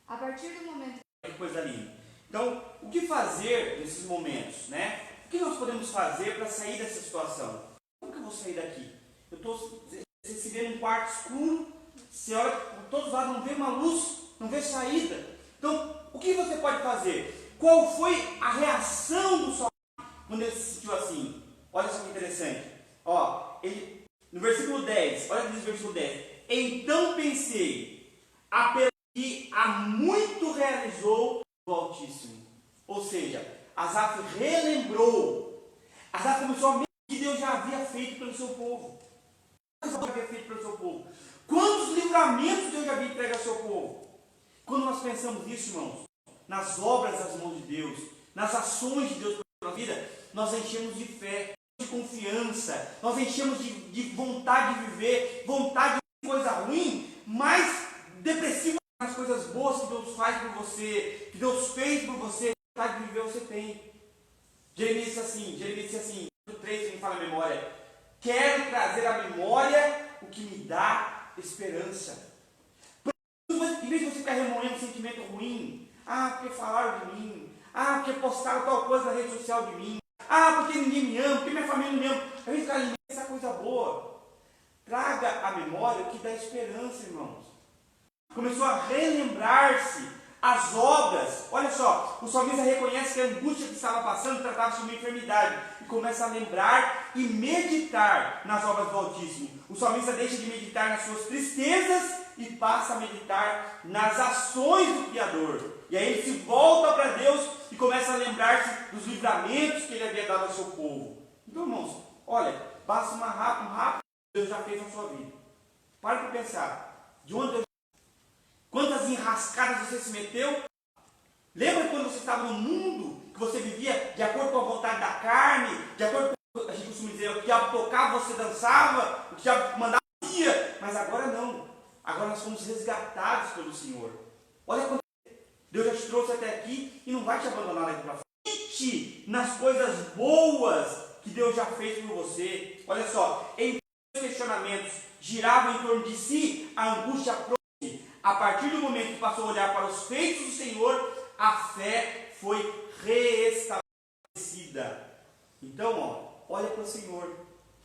A partir do momento Que coisa linda. Então, o que fazer nesses momentos, né? O que nós podemos fazer para sair dessa situação? Como que eu vou sair daqui? Você se vê num quarto escuro, você olha por todos os lados, não vê uma luz, não vê saída. Então, o que você pode fazer? Qual foi a reação do salmista quando ele se sentiu assim? Olha só que interessante. Ó, no versículo 10, olha o que diz o versículo 10. Então pensei, apelo que há muito realizou o Altíssimo. Ou seja, Asaf relembrou. Asaf começou a ver o que Deus já havia feito pelo seu povo. Quantos livramentos Deus já havia entregue ao seu povo? Quando nós pensamos nisso, irmãos, nas obras das mãos de Deus, nas ações de Deus na nossa vida, nós enchemos de fé, de confiança, nós enchemos de vontade de viver, vontade de coisa ruim, mais depressiva nas coisas boas que Deus faz por você, que Deus fez por você, vontade de viver você tem. Jeremias disse assim, no 3 que me fala a memória, quero trazer à memória o que me dá esperança. Em vez de você ficar remoendo um sentimento ruim, porque falaram de mim, porque postaram tal coisa na rede social de mim, porque ninguém me ama, porque minha família não me ama, a gente fica lembrando essa coisa boa. Traga à memória o que dá esperança, irmãos. Começou a relembrar-se as obras. Olha só, o salmista reconhece que a angústia que estava passando tratava-se de uma enfermidade e começa a lembrar e meditar nas obras do Altíssimo. O salmista deixa de meditar nas suas tristezas e passa a meditar nas ações do Criador. E aí ele se volta para Deus e começa a lembrar-se dos livramentos que ele havia dado ao seu povo. Então, irmãos, olha, basta um rápido Deus já fez na sua vida. Para para pensar. De onde Deus... Quantas enrascadas você se meteu? Lembra quando você estava no mundo, que você vivia de acordo com a vontade da carne, de acordo com, a gente costuma dizer, o que já tocava, você dançava, o que já mandava, mas agora não. Agora nós fomos resgatados pelo Senhor. Olha quando Deus já te trouxe até aqui e não vai te abandonar daqui para frente. Medite nas coisas boas que Deus já fez por você. Olha só, em questionamentos giravam em torno de si, a angústia trouxe. A partir do momento que passou a olhar para os feitos do Senhor, a fé foi reestabelecida. Então, olha para o Senhor.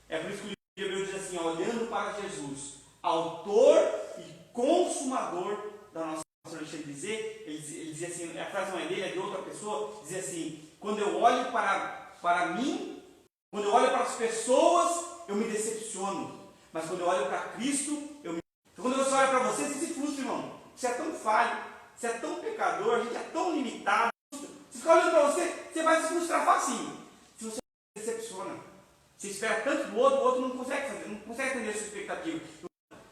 É por isso que o livro de Hebreus diz assim, olhando para Jesus, autor e consumador da nossa fé. Ele dizia assim, a frase não é dele, é de outra pessoa, dizia assim, quando eu olho para mim, quando eu olho para as pessoas, eu me decepciono. Mas quando eu olho para Cristo, eu me... Então, quando você olha para você, você se frustra, irmão. Você é tão falho, você é tão pecador, a gente é tão limitado. Se ficar olhando para você, você vai se frustrar facinho. Se você se decepciona, você espera tanto do outro, o outro não consegue fazer, não consegue atender a sua expectativa.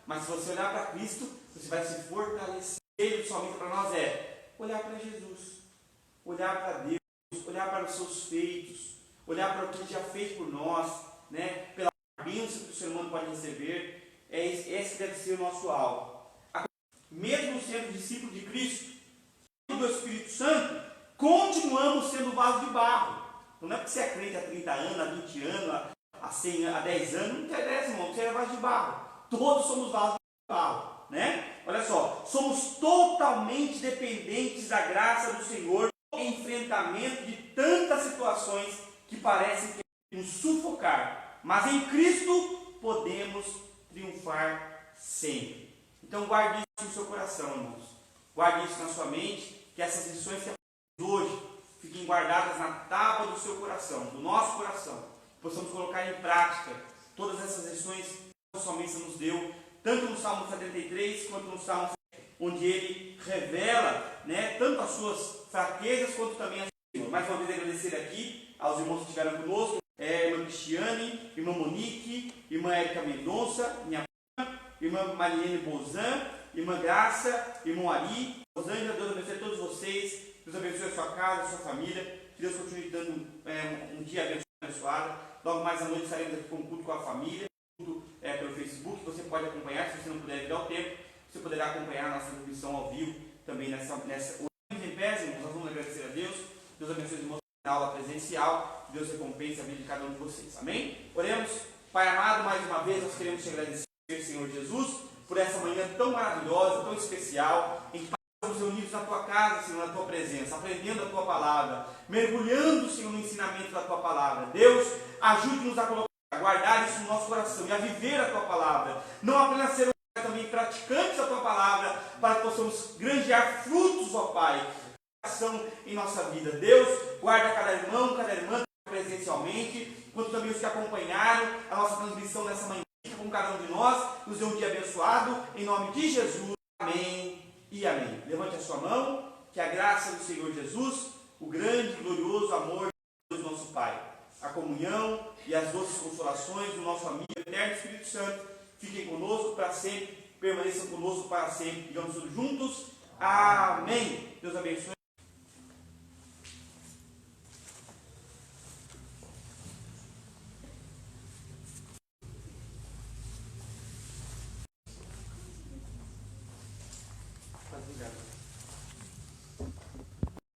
Mas se você olhar para Cristo, você vai se fortalecer. Ele somente para nós é olhar para Jesus, olhar para Deus, olhar para os seus feitos, olhar para o que Ele já fez por nós, né? Pela bênção que o ser humano pode receber. Esse deve ser o nosso alvo. Mesmo sendo discípulo de Cristo, do Espírito Santo, continuamos sendo vaso de barro. Não é porque você é crente há 30 anos, há 20 anos, há 100 anos, há 10 anos, não interessa, irmão, você é vaso de barro. Todos somos vasos de barro, né? Olha só, somos totalmente dependentes da graça do Senhor em enfrentamento de tantas situações que parecem nos sufocar. Mas em Cristo podemos triunfar sempre. Então guarde isso no seu coração, irmãos. Guarde isso na sua mente, que essas lições que aprendemos hoje fiquem guardadas na tábua do seu coração, do nosso coração. Possamos colocar em prática todas essas lições que o salmista nos deu, tanto no Salmo 73 quanto no Salmo 7, onde ele revela, né, tanto as suas fraquezas quanto também as suas. Mais uma vez agradecer aqui aos irmãos que estiveram conosco, irmã Cristiane, irmã Monique, irmã Érica Mendonça, minha irmã Marilene Bozan, irmã Graça, irmão Ari, Rosângela, Deus abençoe a todos vocês, Deus abençoe a sua casa, a sua família, que Deus continue dando um dia abençoado. Logo mais à noite estaremos aqui com um culto com a família, culto pelo Facebook, você pode acompanhar, se você não puder vir ao tempo, você poderá acompanhar a nossa transmissão ao vivo, também nessa em pé, irmãos, nós vamos agradecer a Deus, Deus abençoe os irmãos na aula presencial, Deus recompense a vida de cada um de vocês, amém? Oremos. Pai amado, mais uma vez nós queremos te agradecer, Senhor Jesus, na tua casa, Senhor, na tua presença, aprendendo a tua palavra, mergulhando, Senhor, no ensinamento da tua palavra. Deus, ajude-nos a colocar, a guardar isso no nosso coração e a viver a tua palavra. Não apenas ser também praticantes da tua palavra, para que possamos granjear frutos, ó Pai, em nossa vida. Deus, guarda cada irmão, cada irmã presencialmente, quanto também os que acompanharam a nossa transmissão nessa manhã, com cada um de nós, nos dê um dia abençoado, em nome de Jesus, amém e amém. Levante a sua mão, que a graça do Senhor Jesus, o grande e glorioso amor de Deus nosso Pai, a comunhão e as doces consolações do nosso amigo eterno Espírito Santo, fiquem conosco para sempre, permaneçam conosco para sempre, digamos todos juntos, amém. Deus abençoe.